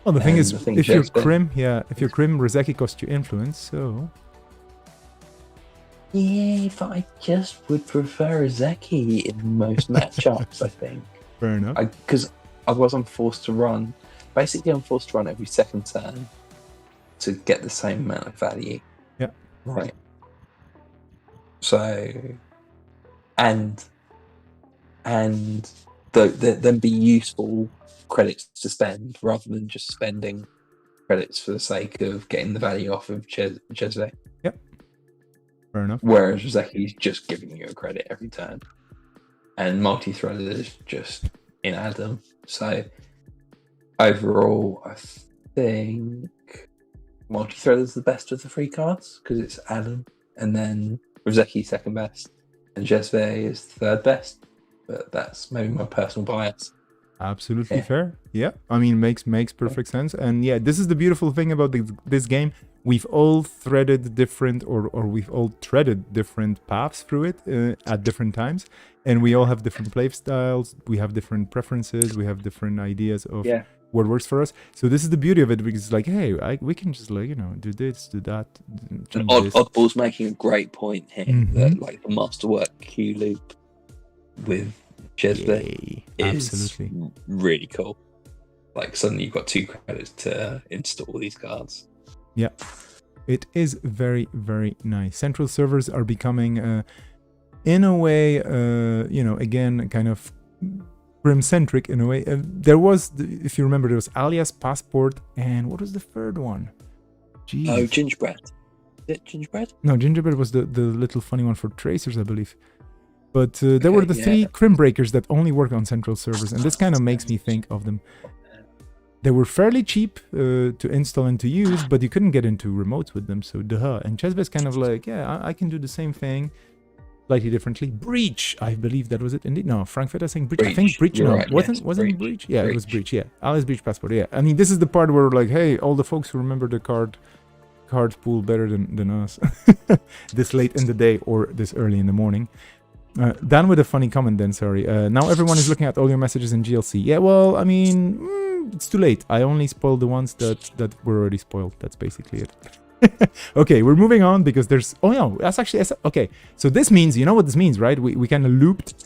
Well, the thing And is, I think if you're Chesve- Crim, if you're Crim, Rozeki costs you influence, so... Yeah, but I just would prefer Rozeki in most matchups, I think. Fair enough. Because otherwise I'm forced to run. Basically, I'm forced to run every second turn to get the same amount of value. Yeah. Right. So, and then be useful credits to spend rather than just spending credits for the sake of getting the value off of Chesve. Yep. Fair enough. Whereas Roseki's just giving you a credit every turn. And multi-threaded is just in Adam. So overall, I think multi-threaded is the best of the 3 cards because it's Adam. And then Rozeki second best. And Chesve is third best. But that's maybe my personal bias. Absolutely Yeah. fair. Yeah, I mean, makes perfect sense. And yeah, this is the beautiful thing about this game. We've all threaded different, or we've all treaded different paths through it at different times, and we all have different play styles. We have different preferences. We have different ideas of what works for us. So this is the beauty of it, because it's like, hey, we can just like, do this, do that. And this. Oddball's making a great point here that like the masterwork Q loop with Chesve is Absolutely. really cool. Like suddenly you've got 2 credits to install these cards. Yeah, it is very, very nice. Central servers are becoming, in a way, again, kind of Grim-centric in a way. There was, if you remember, there was Alias, Passport, and what was the third one? Jeez. Oh, Gingerbread. Is it Gingerbread? No, Gingerbread was the little funny one for Tracers, I believe. But there were the 3 Crim breakers that only work on central servers, and this kind of makes me think of them. They were fairly cheap to install and to use, but you couldn't get into remotes with them, so duh. And Chesve is kind of like, yeah, I can do the same thing, slightly differently. Breach, I believe that was it. Indeed, no, Frankfurt is saying Breach. I think Breach. No, right, wasn't Breach? Yeah, it was Breach. Yeah, Alice Breach Passport. Yeah, I mean, this is the part where like, hey, all the folks who remember the card pool better than us, this late in the day or this early in the morning. Dan with a funny comment then, sorry. Now everyone is looking at all your messages in GLC. Yeah, well, I mean, it's too late. I only spoiled the ones that were already spoiled. That's basically it. Okay, we're moving on because there's... Oh, no, that's actually... Okay, so this means... You know what this means, right? We kind of looped.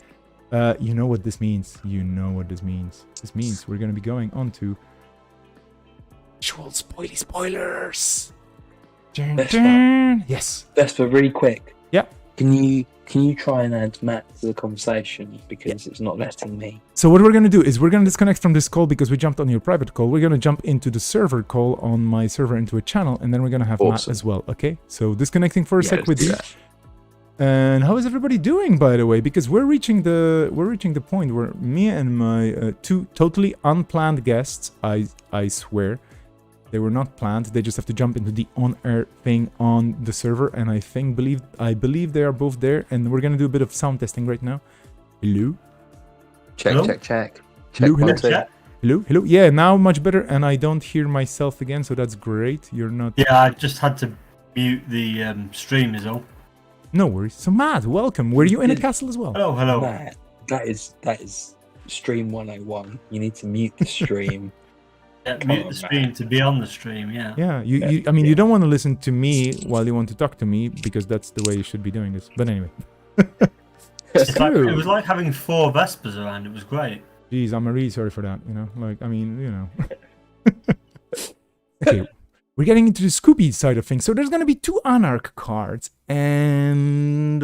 You know what this means. You know what this means. This means we're going to be going on to... Actual spoilers. Yes. Vespa, really quick. Yeah. Can you try and add Matt to the conversation because it's not letting me? So what we're going to do is we're going to disconnect from this call because we jumped on your private call. We're going to jump into the server call on my server into a channel, and then we're going to have Matt as well, okay? So disconnecting for a sec with you. And how is everybody doing, by the way? Because we're reaching the point where me and my 2 totally unplanned guests, I swear, they were not planned. They just have to jump into the on-air thing on the server, and I believe they are both there. And we're gonna do a bit of sound testing right now. Hello. Check. Hello. Yeah, now much better, and I don't hear myself again, so that's great. You're not. Yeah, I just had to mute the stream. Is all. No worries. So Matt, welcome. Were you in a castle as well? Hello. Matt, that is stream 101. You need to mute the stream. Yeah, mute the stream to be on the stream, yeah. Yeah, you don't want to listen to me while you want to talk to me, because that's the way you should be doing this. But anyway. It was like having 4 Vespers around. It was great. Jeez, I'm really sorry for that, Okay, we're getting into the Scooby side of things. So there's going to be 2 Anarch cards, and...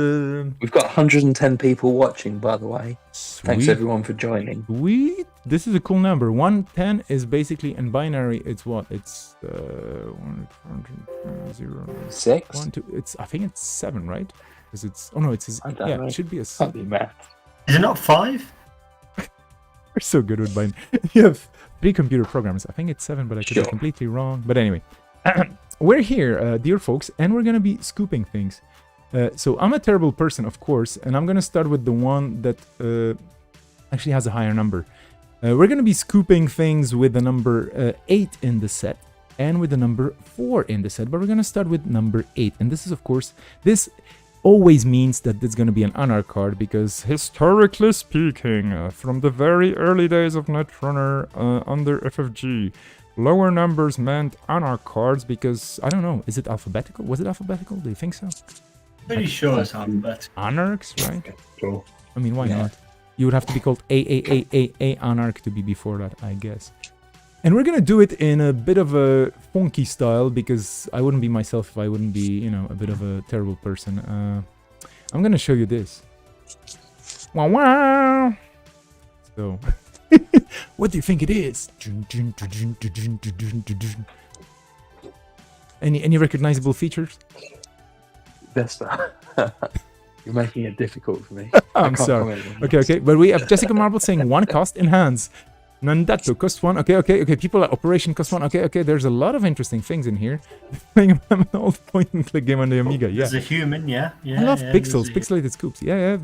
We've got 110 people watching, by the way. Sweet. Thanks, everyone, for joining. Sweet. This is a cool number. 110 is basically, in binary, it's what? It's 1, 0, 6? 1, 2, I think it's 7, right? Because it's... Oh, no, it's... I don't know. It should be a... Can't be math. Is it not 5? We're so good with binary. You have 3 computer programs. I think it's 7, but I could be completely wrong. But anyway. We're here, dear folks, and we're going to be scooping things. So I'm a terrible person, of course, and I'm going to start with the one that actually has a higher number. We're going to be scooping things with the number 8 in the set and with the number 4 in the set, but we're going to start with number 8. And this is, of course, this always means that it's going to be an Anarch card, because historically speaking, from the very early days of Netrunner under FFG, lower numbers meant Anarch cards because, I don't know, is it alphabetical? Was it alphabetical? Do you think so? Pretty sure it's alphabetical. Anarchs, right? Cool. I mean, why not? You would have to be called A Anarch to be before that, I guess. And we're gonna do it in a bit of a funky style, because I wouldn't be myself if I wouldn't be, you know, a bit of a terrible person. I'm gonna show you this. Wow, wow. So, what do you think it is? Any recognizable features? Vespa. You're making it difficult for me. I'm sorry. Okay, but we have Jessica Marble saying 1 cost in hands. Nandato cost 1. Okay. People at Operation cost 1. Okay. There's a lot of interesting things in here. Playing an old point and click game on the Amiga. Yeah. There's a human. Yeah. I love pixels, pixelated scoops. Yeah.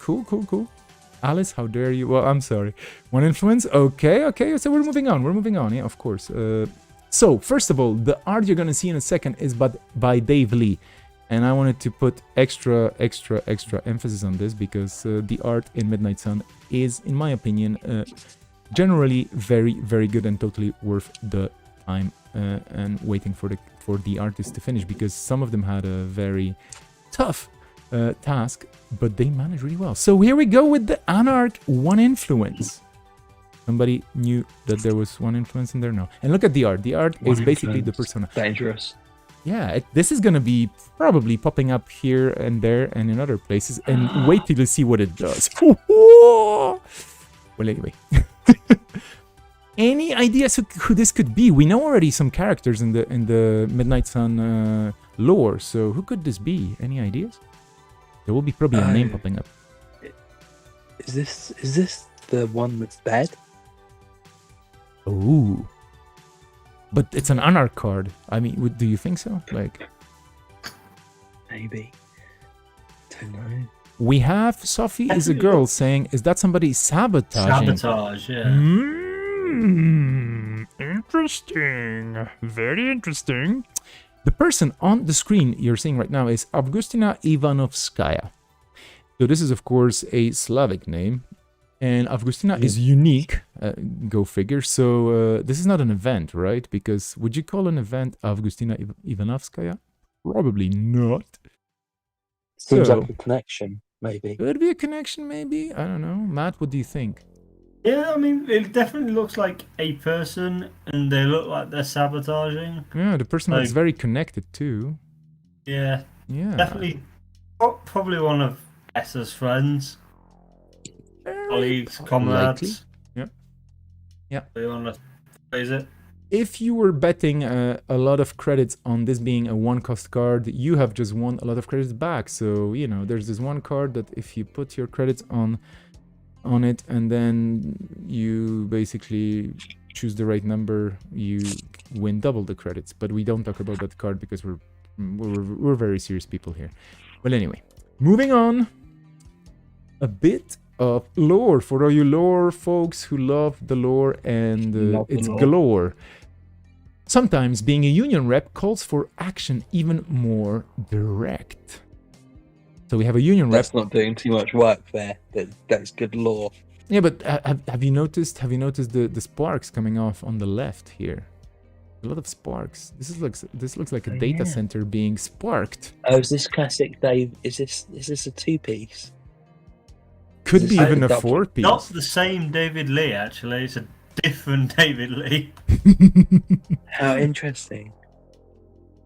Cool. Alice, how dare you? Well, I'm sorry. 1 influence. Okay. So we're moving on. Yeah, of course. So first of all, the art you're gonna see in a second is by Dave Lee. And I wanted to put extra emphasis on this, because the art in Midnight Sun is, in my opinion, generally very, very good and totally worth the time and waiting for the artist to finish, because some of them had a very tough task, but they managed really well. So here we go with the Anarch 1 influence. Somebody knew that there was 1 influence in there? No. And look at the art. The art is basically the persona. Dangerous. Yeah, this is gonna be probably popping up here and there and in other places, and wait till you see what it does. Well, anyway. Any ideas who this could be? We know already some characters in the Midnight Sun lore, so who could this be? Any ideas? There will be probably a name popping up. Is this the one that's dead? Oh. But it's an Anarch card. I mean, do you think so? Like, maybe. Don't know. We have Sophie is a girl saying, "Is that somebody sabotaging?" Sabotage, yeah. Interesting. Very interesting. The person on the screen you're seeing right now is Avgustina Ivanovskaya. So this is, of course, a Slavic name. And Avgustina is unique, go figure. So this is not an event, right? Because would you call an event Avgustina Ivanovskaya? Probably not. Seems like a connection, maybe. Could be a connection, maybe. I don't know. Matt, what do you think? Yeah, I mean, it definitely looks like a person, and they look like they're sabotaging. Yeah, the person that's very connected too. Yeah. Definitely, probably one of Esther's friends. Colleagues, comrades. Yeah. Do you want to phrase it? If you were betting a lot of credits on this being a 1-cost card, you have just won a lot of credits back. So, you know, there's this one card that if you put your credits on it and then you basically choose the right number, you win double the credits. But we don't talk about that card because we're very serious people here. Well, anyway, moving on. A bit of lore for all you lore folks who love the lore and its galore. Sometimes being a union rep calls for action even more direct. So we have a union rep. That's not doing too much work there. That's good lore. Yeah, but have you noticed the sparks coming off on the left here? A lot of sparks. This looks like a data center being sparked. Oh, is this classic Dave? Is this a 2-piece? Could be even a 4-piece. Not the same David Lee, actually. It's a different David Lee. How interesting.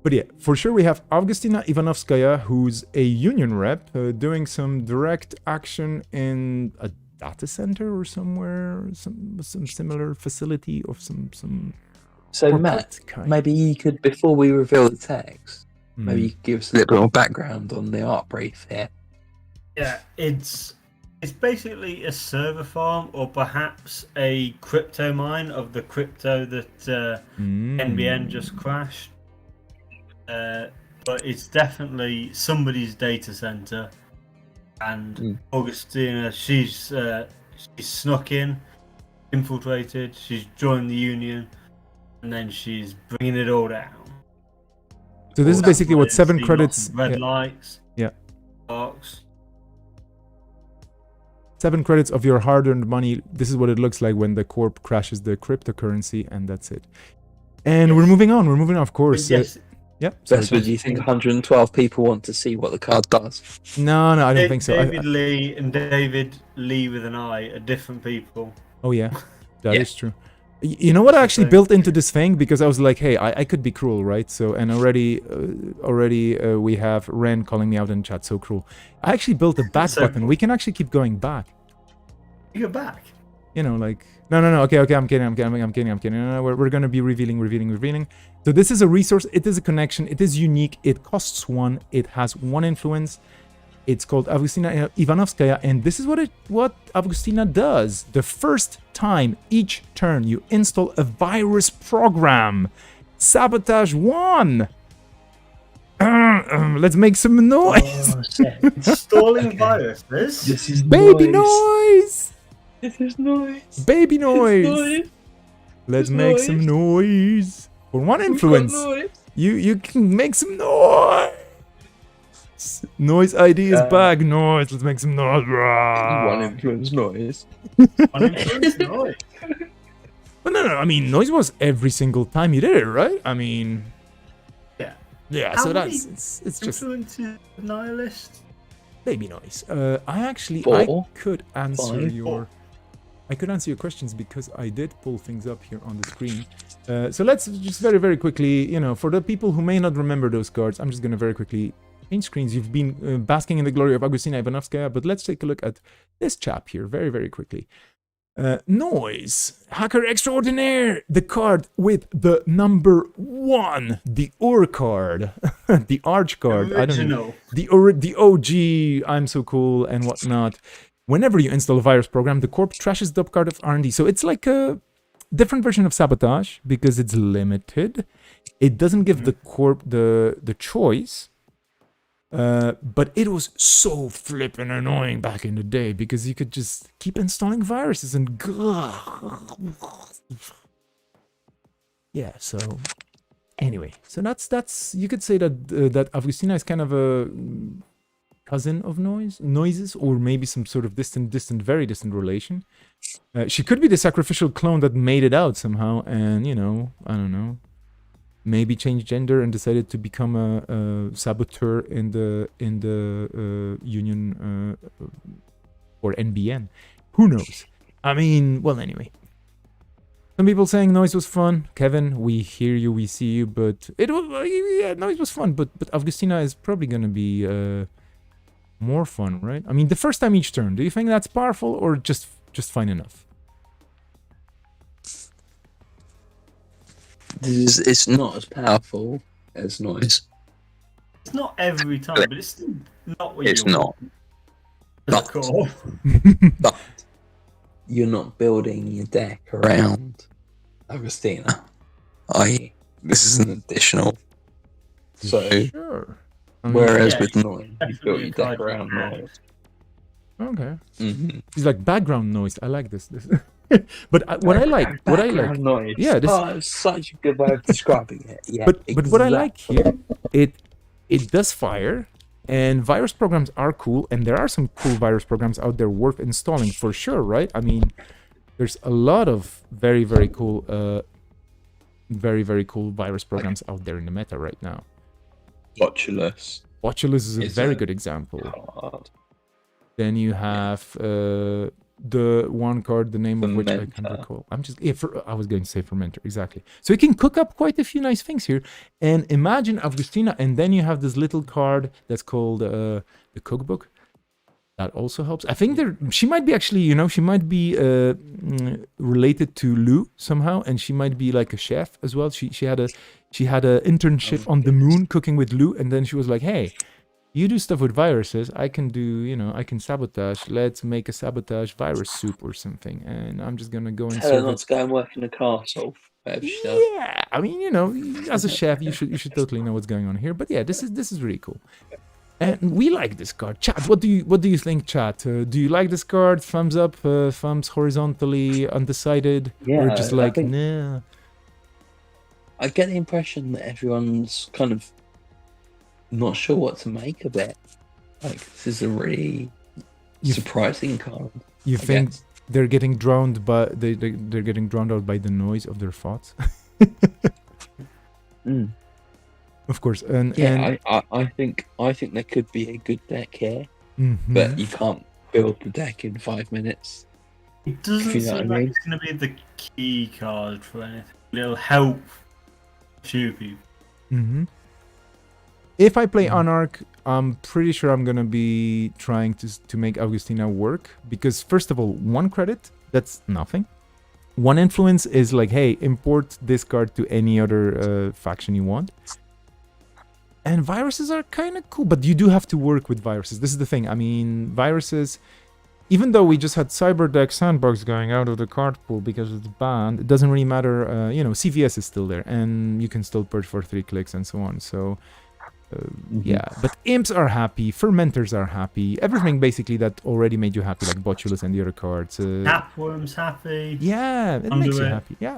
But yeah, for sure we have Avgustina Ivanovskaya, who's a union rep, doing some direct action in a data center or somewhere, some similar facility of some. So Matt, maybe you could, before we reveal the text, maybe you could give us a little bit more background on the art brief here. Yeah, it's basically a server farm, or perhaps a crypto mine of the crypto that NBN just crashed. But it's definitely somebody's data center. And Augustina, she's snuck in, infiltrated, she's joined the union, and then she's bringing it all down. So this is basically what 7 See credits. lots of red lights. Yeah. Box. 7 credits of your hard-earned money. This is what it looks like when the corp crashes the cryptocurrency, and that's it. And we're moving on. We're moving on, of course. Yes. Yep. Best do you think 112 people want to see what the card does? No, I don't think so. David Lee and David Lee with an I are different people. Oh yeah, that is true. You know what I actually built into this thing, because I was like, hey, I could be cruel, right? So, and already we have Ren calling me out in chat, so cruel. I actually built a back button. We can actually keep going back. You go back. You know, like no. Okay, I'm kidding. No, we're gonna be revealing. So this is a resource. It is a connection. It is unique. It costs 1. It has 1 influence. It's called Avgustina Ivanovskaya, and this is what Avgustina does. The first time each turn you install a virus program. Sabotage 1. Let's make some noise. Installing viruses. This is Baby noise. This is noise. Baby noise. Let's make some noise. For 1 influence, you can make some noise. Noise ID is back. Noise. Let's make some noise. 1 influence noise. 1 influence noise. But no. I mean, noise was every single time you did it, right? I mean, yeah. How So many it's just influences nihilist. baby noise. I could answer 5, your. I could answer your questions because I did pull things up here on the screen. So let's just very, very quickly, for the people who may not remember those cards, I'm just going to very quickly change screens. You've been basking in the glory of Agustina Ivanovskaya, but let's take a look at this chap here very, very quickly. Noise. Hacker Extraordinaire. The card with the number 1. The Ur card. The Arch card. Original. I don't know. The OG, I'm so cool and whatnot. Whenever you install a virus program, the corp trashes the card of R&D. So it's like a different version of Sabotage because it's limited. It doesn't give the corp the choice. But it was so flippin' annoying back in the day because you could just keep installing viruses and yeah. So anyway, so that's you could say that that Avgustina is kind of a cousin of noises, or maybe some sort of distant, very distant relation. She could be the sacrificial clone that made it out somehow, and I don't know. Maybe changed gender and decided to become a saboteur in the Union or NBN. Who knows? I mean, well, anyway. Some people saying noise was fun. Kevin, we hear you, we see you, but noise was fun. But Avgustina is probably gonna be more fun, right? I mean, the first time each turn. Do you think that's powerful or just fine enough? It's not as powerful as noise. It's not every time, but it's still not what It's you not. want. Cool. But you're not building your deck around Agustina. This is an additional. So, Sure. whereas yeah, with noise, you built your deck definitely around noise. Okay. Mm-hmm. It's like background noise. I like this. But what I like, noise. Yeah, this. It's such a good way of describing it. Yeah, But what I like here, it does fire, and virus programs are cool, and there are some cool virus programs out there worth installing for sure, right? I mean, there's a lot of very, very cool virus programs out there in the meta right now. Botulus. Botulus is a very good example. Card. Then you have the one card, the name of which I can't Fermenter. recall. I was going to say Fermenter, exactly. So you can cook up quite a few nice things here. And imagine Avgustina, and then you have this little card that's called the Cookbook. That also helps. I think she might be actually, she might be related to Lou somehow, and she might be like a chef as well. She had a internship on the moon cooking with Lou, and then she was like, hey, you do stuff with viruses, I can do, I can sabotage. Let's make a sabotage virus soup or something. And I'm just gonna go and Tell her serve not it. to go and work in a castle. Whatever she does. Yeah, I mean, as a chef, you should totally know what's going on here. But yeah, this is really cool. And we like this card. Chat, what do you think, chat? Do you like this card? Thumbs up, thumbs horizontally, undecided, or Yeah, just I like, think- nah? I get the impression that everyone's kind of not sure what to make of it. Like, this is a really surprising card. You I think guess. they're getting drowned, but they're getting drowned out by the noise of their thoughts? Of course, and I think there could be a good deck here, Mhm. but you can't build the deck in 5 minutes. It doesn't you know seem what I like mean. it's going to be the key card for anything. It'll help a few people. Mm-hmm. If I play Anarch, I'm pretty sure I'm gonna be trying to make Augustina work, because first of all, 1 credit, that's nothing. 1 influence is like, hey, import this card to any other faction you want. And viruses are kind of cool, but you do have to work with viruses. This is the thing. I mean, viruses, even though we just had Cyberdeck Sandbox going out of the card pool because it's banned, it doesn't really matter. CVS is still there, and you can still purge for 3 clicks and so on. So, yeah. But imps are happy, fermenters are happy, everything basically that already made you happy, like Botulus and the other cards. Tapworm's happy. Yeah, it makes you happy. Yeah.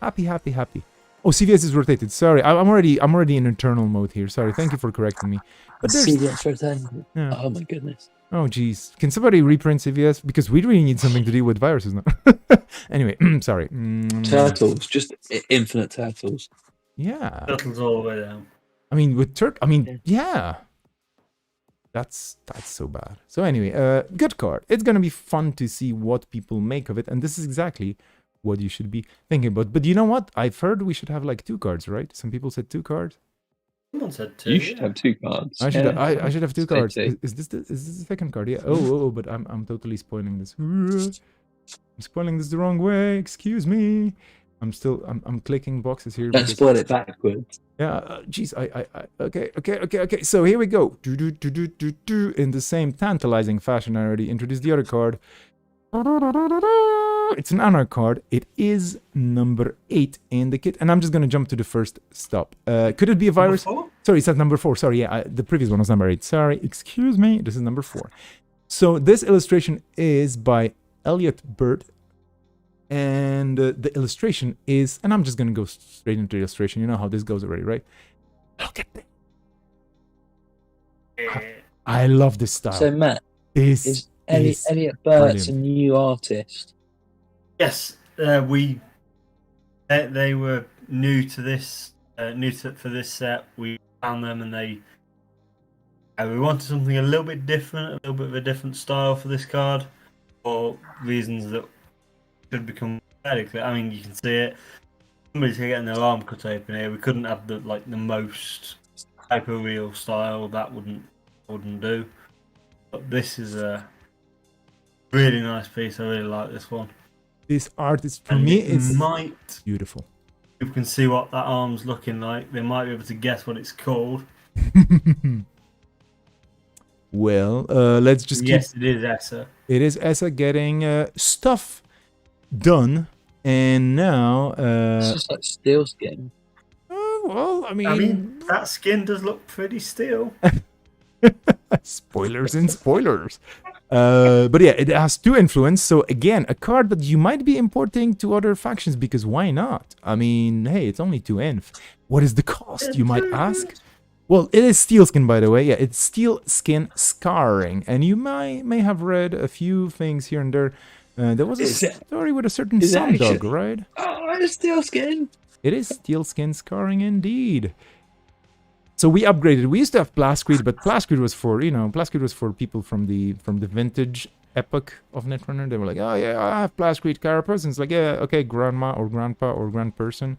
Happy. Oh, CVS is rotated. Sorry, I'm already in eternal mode here. Sorry, thank you for correcting me. But there's CVS rotated. Yeah. Oh my goodness. Oh, geez. Can somebody reprint CVS? Because we really need something to deal with viruses now. Anyway, sorry. Turtles, just infinite turtles. Yeah. Turtles all the way down. I mean, with yeah. That's so bad. So anyway, good card. It's gonna be fun to see what people make of it, and this is exactly what you should be thinking about. But you know what? I've heard we should have like 2 cards, right? Some people said 2 cards. Someone said 2. You should have 2 cards. I should have 2 cards. Two. Is this the second card? Yeah. Oh, but I'm totally spoiling this. I'm spoiling this the wrong way. Excuse me. I'm clicking boxes here. Don't spoil it backwards. Yeah. Jeez. Okay. So here we go. In the same tantalizing fashion, I already introduced the other card. It's an Anarch card. It is number 8 in the kit, and I'm just gonna jump to the first stop. Could it be a virus? Sorry, it says number 4. Sorry, yeah, the previous one was number 8. Sorry, excuse me. This is number 4. So this illustration is by Elliot Bird, and the illustration is, and I'm just gonna go straight into the illustration. You know how this goes already, right? Look at this. I love this style. So Matt, is Elliot Bird's a new artist? Yes, they were new to this, for this set. We found them, and we wanted something a little bit different, a little bit of a different style for this card, for reasons that should become fairly clear. I mean, you can see it. Somebody's getting their arm cut open here. We couldn't have the most hyper real style. That wouldn't do. But this is a really nice piece. I really like this one. This art is, for me, it's beautiful. People can see what that arm's looking like. They might be able to guess what it's called. Well, let's just Yes, it is Essa. It is Essa getting stuff done, and now It's just like steel skin. well, I mean, that skin does look pretty steel. Spoilers and spoilers. But yeah, it has 2 influence. So again, a card that you might be importing to other factions, because why not? I mean, hey, it's only 2 inf. What is the cost, you might ask? Well, it is steel skin, by the way. Yeah, it's steel skin scarring, and you may have read a few things here and there. There was a story with a certain sun dog, right? Oh, it's steel skin. It is steel skin scarring indeed. So we upgraded. We used to have Plascreed, but Plascreed was for, Plascreed was for people from the vintage epoch of Netrunner. They were like, oh yeah, I have Plascreed Carapace. And it's like, yeah, okay, grandma or grandpa or grandperson.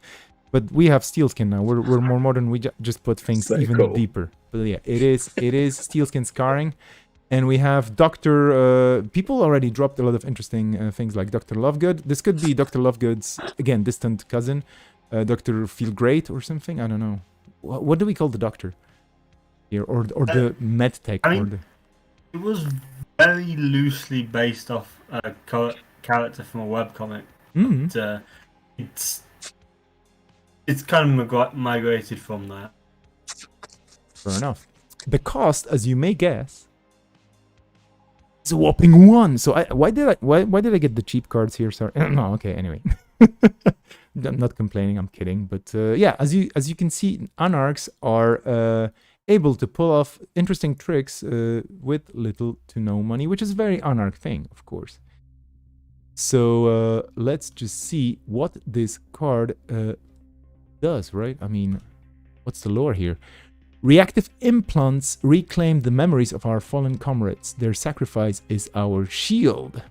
But we have steel skin now. We're more modern. We just put things so even cool. Deeper. But yeah, it is steel skin scarring. And we have Dr. People already dropped a lot of interesting things like Dr. Lovegood. This could be Dr. Lovegood's, again, distant cousin. Dr. Feel Great or something. I don't know. What do we call the doctor here, or the med tech? It was very loosely based off a character from a webcomic. But, it's kind of migrated from that. Fair enough. The cost, as you may guess, is a whopping 1. So why did I get the cheap cards here? Sorry. No, okay. Anyway, I'm not complaining, I'm kidding. But yeah, as you can see, Anarchs are able to pull off interesting tricks with little to no money, which is a very Anarch thing, of course. So let's just see what this card does, right? I mean, what's the lore here? Reactive implants reclaim the memories of our fallen comrades. Their sacrifice is our shield.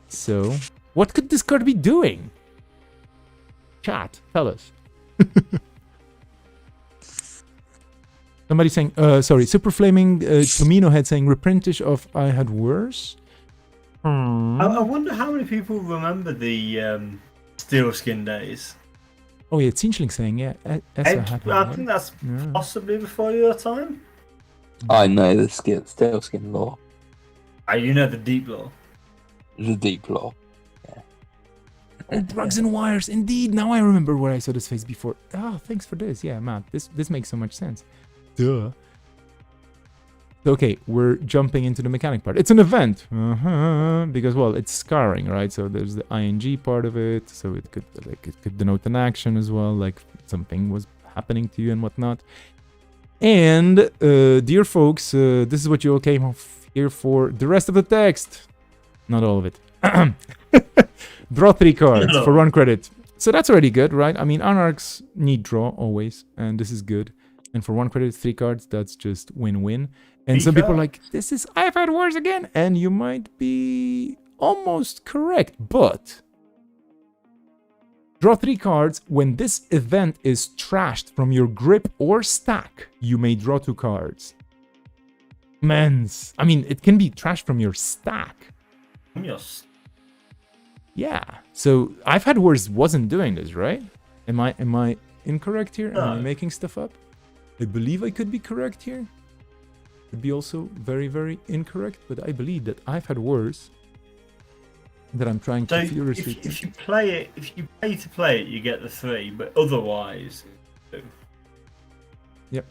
So, what could this card be doing? Chat, tell us. Somebody saying, sorry, Super Flaming Tomino Head saying, reprintish of I Had Worse. I wonder how many people remember the Steel Skin days. Oh yeah, Zinchling saying, yeah. I think that's possibly before your time. I know the Steel Skin lore. You know the deep lore. The deep lore. Yeah. Oh, Drugs and Wires, indeed. Now I remember where I saw this face before. Oh, thanks for this. Yeah, man, this makes so much sense. Duh. Okay, we're jumping into the mechanic part. It's an event. Because, well, it's scarring, right? So there's the ing part of it. So it could denote an action as well, like something was happening to you and whatnot. And, dear folks, this is what you all came here for. The rest of the text. Not all of it. Draw 3 cards for 1 credit. So that's already good, right? I mean, Anarchs need draw always, and this is good. And for 1 credit, 3 cards, that's just win-win. And some people are like, this is I've Had Worse again. And you might be almost correct, but draw 3 cards. When this event is trashed from your grip or stack, you may draw 2 cards. Mens. I mean, it can be trashed from your stack. Yes. Yeah. So I've Had Worse wasn't doing this, right? Am I incorrect here? No. Am I making stuff up? I believe I could be correct here. Could be also very, very incorrect, but I believe that I've Had Worse. That I'm trying to furiously. If you pay to play it, you get the 3, but otherwise. Yep.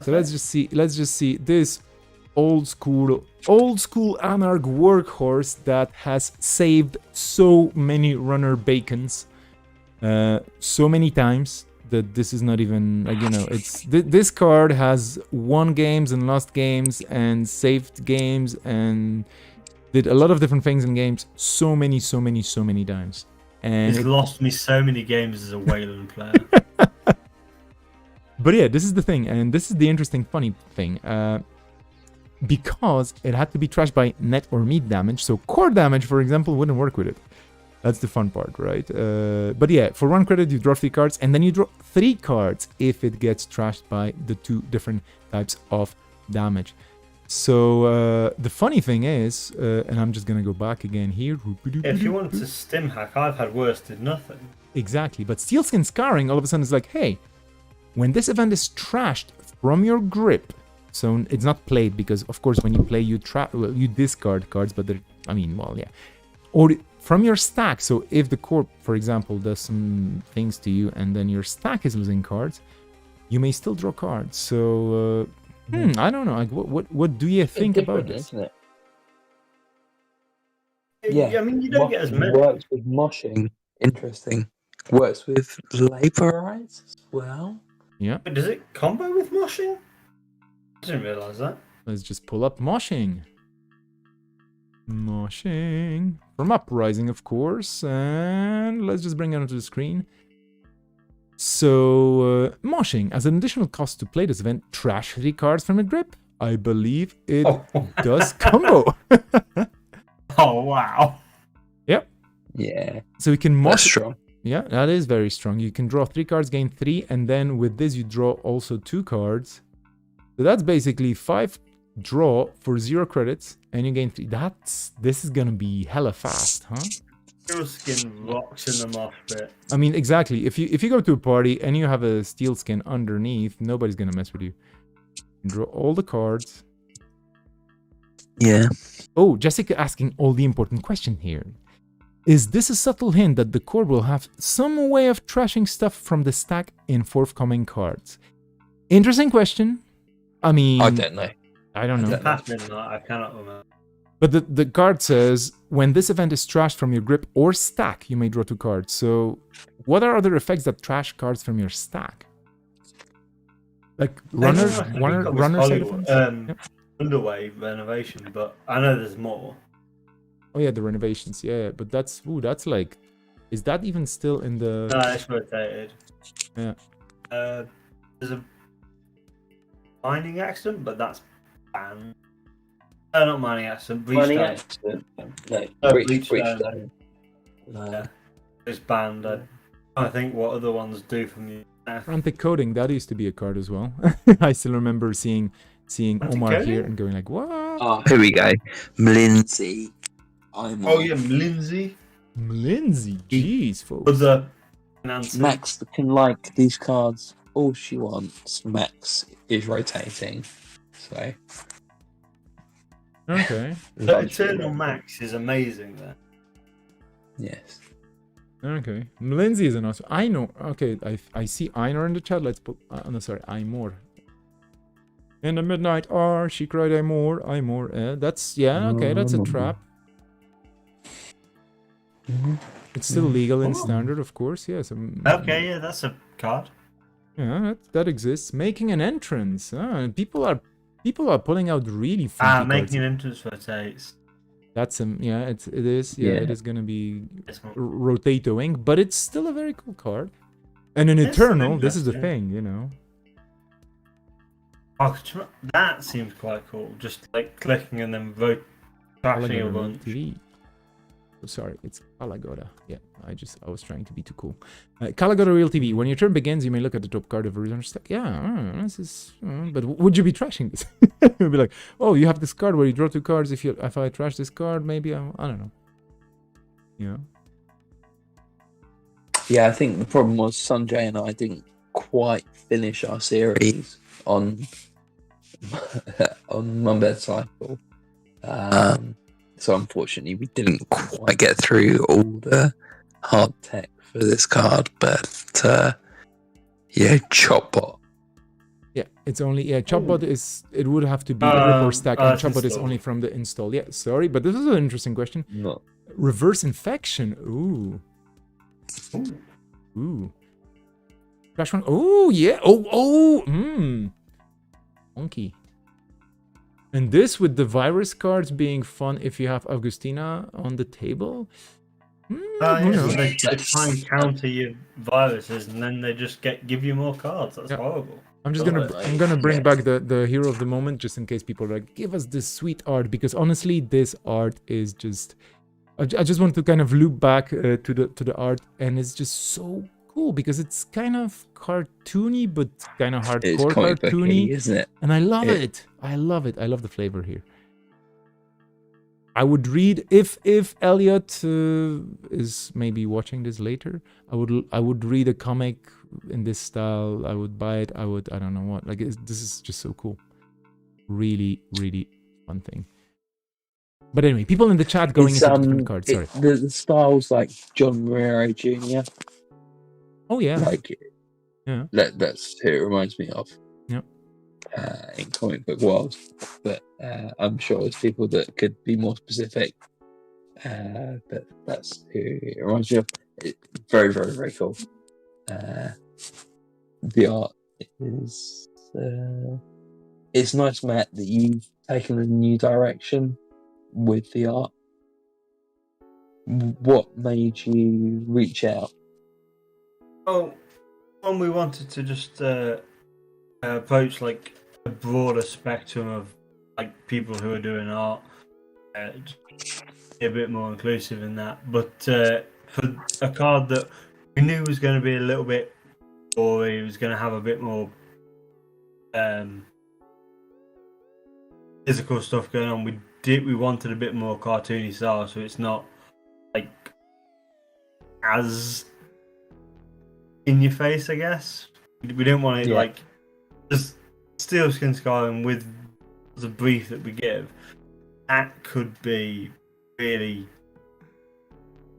So let's just see this old school Anarch workhorse that has saved so many runner bacons, so many times. That this is not even, like, you know, it's this card has won games and lost games and saved games and did a lot of different things in games so many times. And it's lost me so many games as a Wayland player. But yeah, this is the thing, and this is the interesting, funny thing. Because it had to be trashed by net or meat damage, so core damage, for example, wouldn't work with it. That's the fun part, right? But yeah, for 1 credit, you draw 3 cards, and then you draw 3 cards if it gets trashed by the 2 different types of damage. So the funny thing is, and I'm just gonna go back again here. If you want to stim hack, I've Had Worse did nothing. Exactly, but Steelskin Scarring all of a sudden is like, hey, when this event is trashed from your grip, so it's not played because, of course, when you play, you discard cards, but they're, I mean, well, yeah. Or from your stack, so if the corp, for example, does some things to you and then your stack is losing cards, you may still draw cards. So, I don't know. Like, what do you think about this? Isn't it? Yeah, I mean, you don't get as many. Works with moshing. Interesting. Works with laborites as well. Yeah. But does it combo with moshing? I didn't realise that. Let's just pull up moshing. Moshing. From Uprising, of course. And let's just bring it onto the screen. So, moshing. As an additional cost to play this event, trash 3 cards from a grip. I believe it does combo. Oh, wow. Yep. Yeah. So we can mosh. That's strong. Yeah, that is very strong. You can draw 3 cards, gain 3, and then with this you draw also 2 cards. So that's basically 5 draw for 0 credits, and you gain 3. This is gonna be hella fast, huh? Steel Skin rocks in the mosh pit. I mean, exactly. If you go to a party and you have a Steel Skin underneath, nobody's gonna mess with you. Draw all the cards. Yeah. Oh, Jessica asking all the important question here. Is this a subtle hint that the core will have some way of trashing stuff from the stack in forthcoming cards? Interesting question. I mean, I don't know. I don't know. Past midnight, I cannot remember. But the card says, when this event is trashed from your grip or stack, you may draw 2 cards. So what are other effects that trash cards from your stack? Like runner side effects? Yep. Underway renovation, but I know there's more. Oh yeah, the renovations. Yeah, but that's like, is that even still in the? No, it's rotated. Yeah. There's a mining accident, but that's banned. Not mining accident. Breach Mining stone. accident. No, Breach breach stone. stone. Yeah. It's banned. I think what other ones do from you. Frantic coding, that used to be a card as well. I still remember seeing Omar here and going like, what? Oh, here we go. Mlindsey. Oh yeah, Lindsay. Lindsay, jeez, folks. But the Nancy. Max can like these cards all she wants. Max is rotating. So Okay. The Eternal Max is amazing there. Yes. Okay. Lindsay is an awesome. I know. Okay, I see Einar in the chat. Let's put. No, sorry, Imor. In the midnight hour, she cried, Imor. That's okay. That's a trap. It's still legal in standard, of course. Yes. Okay, yeah, that's a card. Yeah, that exists. Making an entrance. People are pulling out really funky Making cards. an entrance rotates. That's yeah, it is. Yeah, it is gonna be rotating, but it's still a very cool card. And in Eternal, this is the thing, you know. Oh, that seems quite cool. Just like clicking and then crashing a bunch. Oh, sorry, it's Kalagora. Yeah, I was trying to be too cool. Kalagora Real TV. When your turn begins, you may look at the top card of a return stack. Yeah, this is. But would you be trashing this? You'd be like, oh, you have this card where you draw 2 cards. If I trash this card, maybe I don't know. Yeah. Yeah, I think the problem was Sanjay and I didn't quite finish our series on Mumbed Cycle. So unfortunately, we didn't quite get through all the hard tech for this card. But yeah, Chopbot. Yeah, it's only Chopbot is. It would have to be a rip or stack, and Chopbot is only from the install. Yeah, sorry, but this is an interesting question. No. Reverse infection. Ooh. Flash one. Oh yeah. Funky. And this with the virus cards being fun if you have Augustina on the table. They try and counter your viruses, and then they just give you more cards. That's horrible. I'm gonna bring back the hero of the moment just in case people are like, give us this sweet art, because honestly, this art is just. I just want to kind of loop back to the art, and it's just so cool because it's kind of cartoony but kind of hardcore cartoony, isn't it? And I love it. I love it. I love the flavor here. I would read if Elliot is maybe watching this later. I would read a comic in this style. I would buy it. I don't know what. Like this is just so cool. Really, really fun thing. But anyway, people in the chat going into different cards. Sorry. The style's like John Romero Jr. Oh yeah. Like yeah. That's who it reminds me of. Yep. In comic book world, but I'm sure there's people that could be more specific. But that's who it reminds me of. Very, very, very cool. The art is. It's nice, Matt, that you've taken a new direction with the art. What made you reach out? Oh, when we wanted to just approach like a broader spectrum of like people who are doing art, a bit more inclusive in that. But for a card that we knew was going to be a little bit, or it was going to have a bit more physical stuff going on, we wanted a bit more cartoony style, so it's not like as in your face, I guess. We didn't want it like just Steelskin Skyrim with the brief that we give. That could be really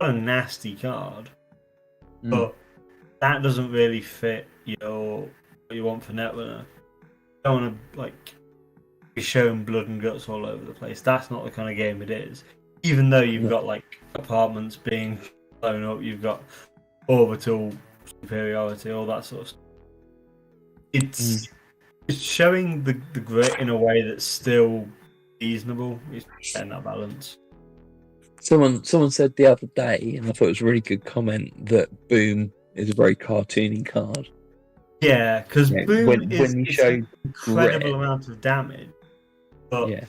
a nasty card, but that doesn't really fit what you want for Netrunner. You don't want to like be showing blood and guts all over the place. That's not the kind of game it is. Even though you've got like apartments being blown up, you've got orbital superiority, all that sort of stuff. It's showing the grit in a way that's still reasonable. It's getting that balance. Someone said the other day, and I thought it was a really good comment, that Boom is a very cartoony card. Yeah, because Boom when is you show an incredible grit. amount of damage, but Yeah,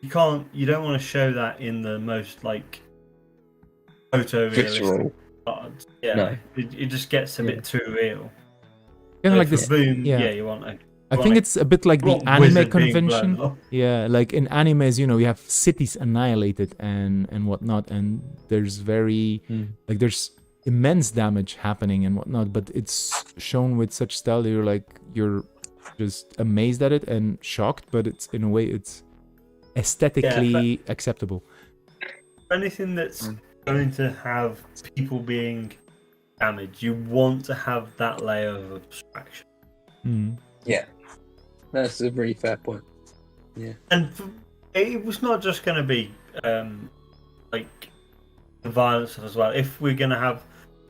you don't want to show that in the most like photorealistic visceral. cards. Yeah, No. it just gets a bit too real. Kind of like For this. Boom, yeah. you want a I think it's a bit like the want anime wizard being convention. blown up. Yeah, like in animes, you know, you have cities annihilated and whatnot, and there's like there's immense damage happening and whatnot, but it's shown with such style that you're just amazed at it and shocked, but it's in a way it's aesthetically acceptable. Anything that's going to have people being damaged, you want to have that layer of abstraction. Yeah, that's a really fair point. Yeah, And it was not just going to be like the violence stuff as well. If we're going to have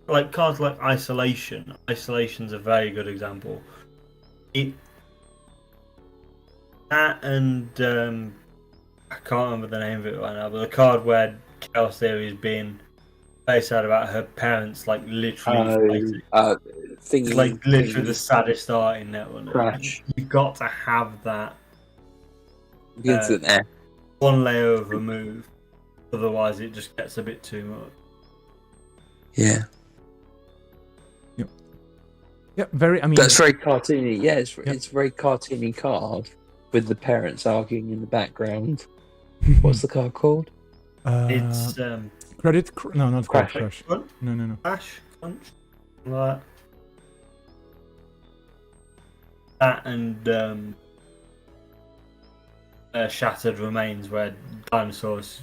like cards like Isolation's a very good example. That and I can't remember the name of it right now, but the card where Chaos Theory is being very sad about her parents, like literally fighting. It's like literally the saddest art in Netrunner. Crash. You've got to have that begins with an F. one layer of remove, otherwise it just gets a bit too much. Yeah, Yeah, very. I mean, that's very cartoony. Yeah, it's very cartoony card with the parents arguing in the background. What's the card called? It's Credit. No, not Crash. Crash. Crunch, No. Crash, Crunch, like that, and Shattered Remains, where dinosaurs.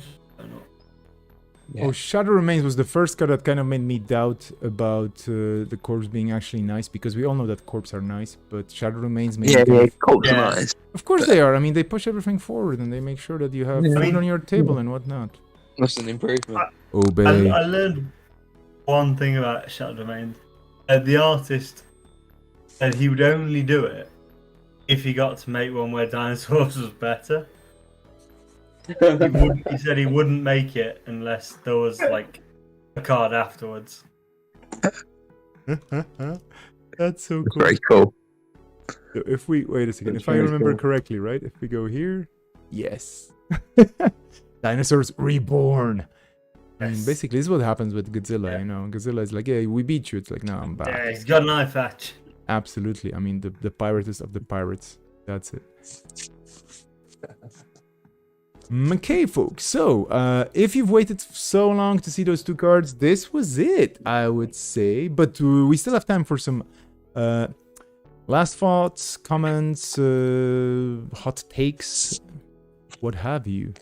Yeah. Oh, Shadow Remains was the first card that kind of made me doubt about the corpse being actually nice, because we all know that corpse are nice, but Shadow Remains made me kind of- culturized. Of course they are. I mean, they push everything forward and they make sure that you have food on your table and whatnot. That's an improvement. Obey. I learned one thing about Shattered Remains. The artist said he would only do it if he got to make one where dinosaurs was better. He said he wouldn't make it unless there was like a card afterwards. That's so cool. Very cool. So if we wait a second, That's if I very remember cool. correctly, right? If we go here, yes, dinosaurs reborn. I mean, Yes. basically, this is what happens with Godzilla. Yeah. You know, Godzilla is like, "Yeah, we beat you." It's like, "No, I'm back." Yeah, he's got an eye patch. Absolutely. I mean, the piratest of the pirates. That's it. Okay, folks. So, if you've waited so long to see those two cards, this was it, I would say. But we still have time for some last thoughts, comments, hot takes, what have you.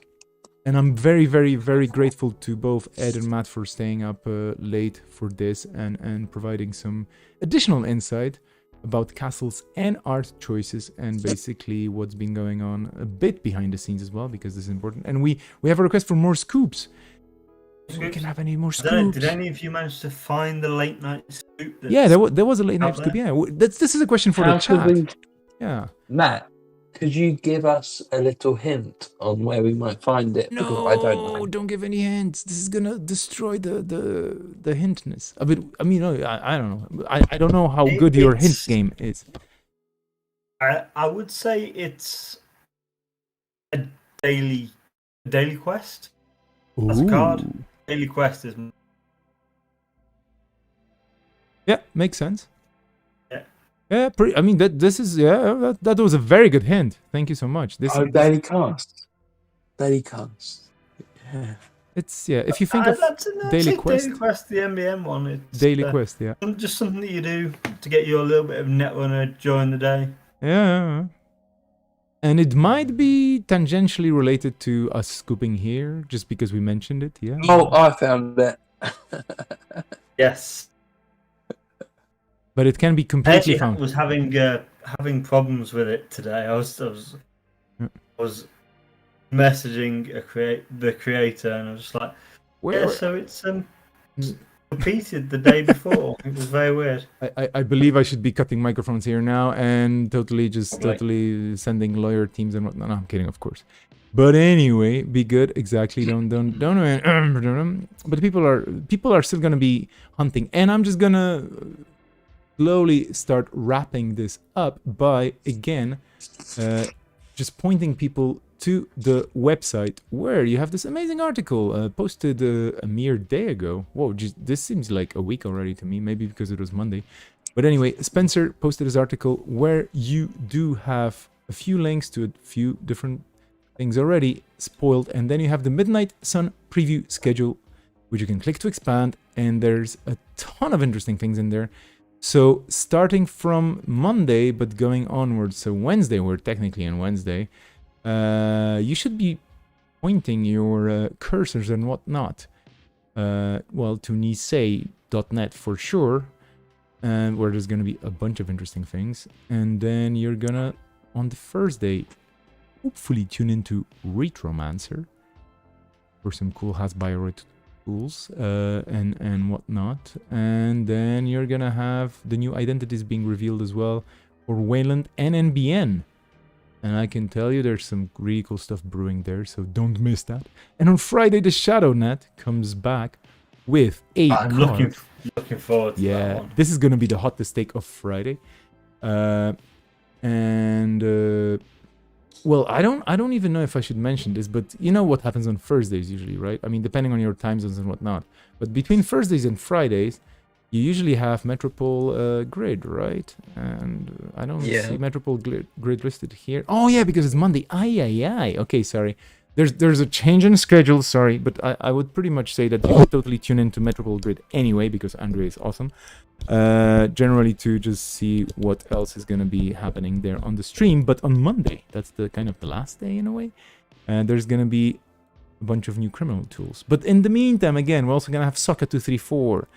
And I'm very, very, very grateful to both Ed and Matt for staying up late for this and providing some additional insight about castles and art choices and basically what's been going on a bit behind the scenes as well, because this is important. And we have a request for more scoops. So we can have any more scoops. Did any of you manage to find the late night scoop? Yeah, there was a late night out scoop. there? Yeah, this is a question for the chat. Yeah. Matt, could you give us a little hint on where we might find it? Because I don't know. Don't give any hints. This is gonna destroy the hintness. I mean, no, I don't know. I don't know how good your hint It's- game is. I would say it's a daily quest. That's a card. Ooh. Daily quest is Yeah, makes sense. Yeah. Yeah, I mean this is that was a very good hint. Thank you so much. This Daily cast. Daily cast. Yeah. it's if you think of that's Daily it, Quest. Daily Quest, the MBM one. It's Daily Quest, yeah. just something that you do to get you a little bit of Netrunner during the day. Yeah. And it might be tangentially related to us scooping here, just because we mentioned it, yeah. Oh, I found it. Yes. But it can be I completely actually found. was having problems with it today. I was Yeah. was messaging the creator, and I was just like, so it's repeated the day before. It was very weird. I believe I should be cutting microphones here now and totally sending lawyer teams and whatnot. No, I'm kidding, of course. But anyway, be good. Exactly. Don't. But people are still gonna be hunting, and I'm just gonna slowly start wrapping this up by again, just pointing people to the website where you have this amazing article posted a mere day ago. Whoa, this seems like a week already to me, maybe because it was Monday. But anyway, Spencer posted this article where you do have a few links to a few different things already spoiled, and then you have the Midnight Sun preview schedule, which you can click to expand, and there's a ton of interesting things in there. So starting from Monday, but going onwards, so Wednesday, we're technically on Wednesday, you should be pointing your cursors and whatnot, well, to nisei.net for sure, where there's going to be a bunch of interesting things. And then you're gonna, on the Thursday, hopefully tune into Retromancer for some cool Hasbioid tools and whatnot. And then you're gonna have the new identities being revealed as well for Wayland and NBN. And I can tell you there's some really cool stuff brewing there, so don't miss that. And on Friday, the ShadowNet comes back with a I'm looking forward to that one. This is going to be the hottest take of Friday. Well, I don't even know if I should mention this, but you know what happens on Thursdays usually, right? I mean, depending on your time zones and whatnot. But between Thursdays and Fridays, you usually have Metropole Grid, right? And I don't see Metropole Grid listed here. Oh yeah, because it's Monday. Aye. Okay, sorry. There's a change in schedule, sorry, but I would pretty much say that you could totally tune into Metropole Grid anyway, because Andre is awesome. Generally to just see what else is going to be happening there on the stream. But on Monday, that's the kind of the last day in a way, there's going to be a bunch of new criminal tools. But in the meantime, again, we're also going to have Sokka 234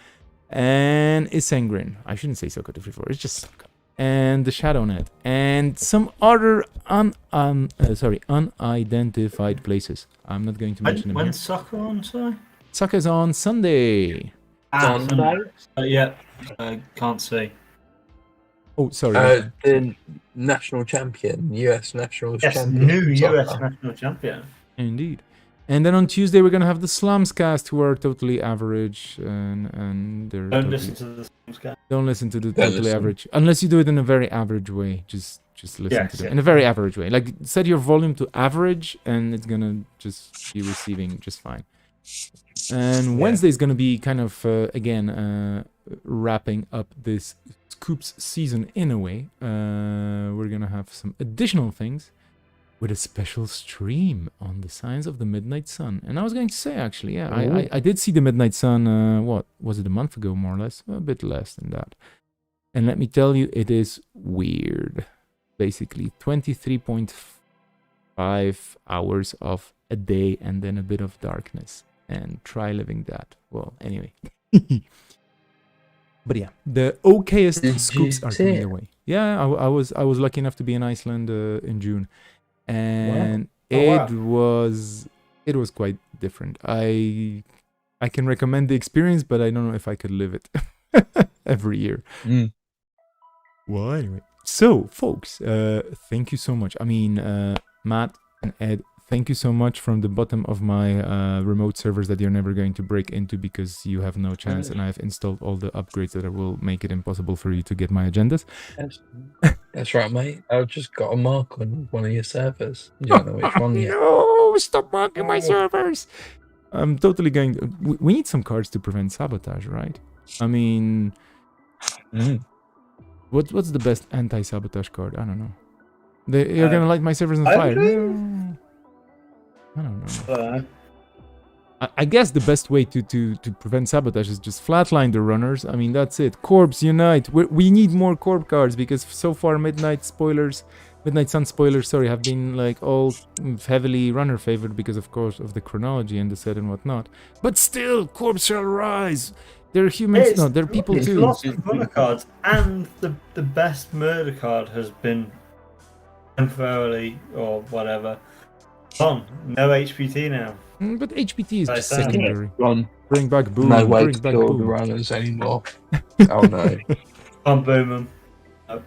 and Isengrin. I shouldn't say Sokka 234, it's just Sokka. And the ShadowNet and some other unidentified places. I'm not going to mention them. When's Sokka on, sorry? Sokka's on Sunday. Sunday? Yeah, can't see. Oh, sorry. The national champion, US national champion. New US national champion. Indeed. And then on Tuesday, we're going to have the Slumscast, who are totally average. And they're Listen to the Slumscast. Don't listen to the totally average. Unless you do it in a very average way. Just listen to them in a very average way. Like, set your volume to average, and it's going to just be receiving just fine. And Wednesday is going to be kind of, again, wrapping up this Scoops season in a way. We're going to have some additional things with a special stream on the signs of the Midnight Sun. And I was going to say, actually, I did see the Midnight Sun, what, was it a month ago, more or less? A bit less than that. And let me tell you, it is weird. Basically, 23.5 hours of a day and then a bit of darkness. And try living that. Well, anyway. But yeah, the okayest scoops are coming away. Yeah, I was lucky enough to be in Iceland in June. And it was quite different. I can recommend the experience, but I don't know if I could live it every year. Well, anyway, so folks, thank you so much. I mean, Matt and Ed, thank you so much from the bottom of my remote servers that you're never going to break into, because you have no chance, and I've installed all the upgrades that will make it impossible for you to get my agendas. That's right, mate. I've just got a mark on one of your servers. You don't know which one yet. No, stop marking my servers. I'm totally going to... We need some cards to prevent sabotage, right? I mean... What's the best anti-sabotage card? I don't know. You're going to light my servers on fire. No. I don't know. I guess the best way to prevent sabotage is just flatline the runners. I mean, that's it. Corps unite. We need more corp cards, because so far Midnight Sun spoilers, have been like all heavily runner favored because, of course, of the chronology and the set and whatnot. But still, corps shall rise. They're humans. No, they're people too. Lots of runner cards, and the best murder card has been temporarily or whatever On. No HPT now. But HPT is Right, just Sam. secondary. Gone. Bring back boom. No way Bring to back kill the boom. runners anymore. Oh no. On boom 'em.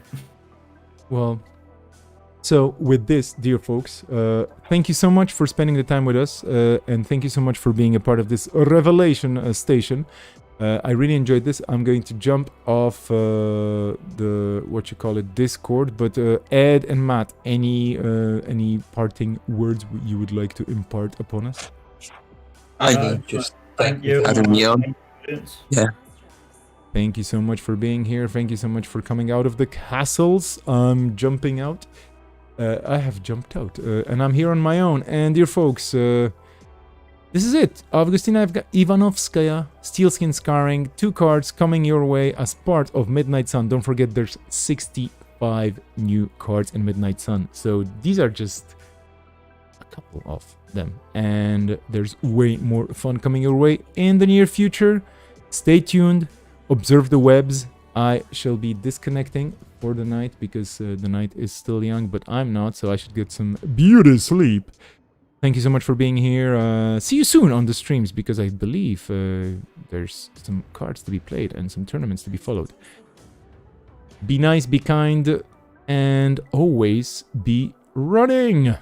Well, so with this, dear folks, thank you so much for spending the time with us, and thank you so much for being a part of this revelation station. I really enjoyed this. I'm going to jump off the Discord, but Ed and Matt, any parting words you would like to impart upon us? I think just Thank you for having me on. Yeah. Thank you so much for being here. Thank you so much for coming out of the castles. I'm jumping out. I have jumped out, and I'm here on my own. And dear folks, this is it. Augustina Ivanovskaya, Steelskin Scarring, 2 cards coming your way as part of Midnight Sun. Don't forget there's 65 new cards in Midnight Sun. So these are just a couple of them. And there's way more fun coming your way in the near future. Stay tuned. Observe the webs. I shall be disconnecting for the night because the night is still young, but I'm not, so I should get some beauty sleep. Thank you so much for being here. See you soon on the streams because I believe there's some cards to be played and some tournaments to be followed. Be nice, be kind, and always be running.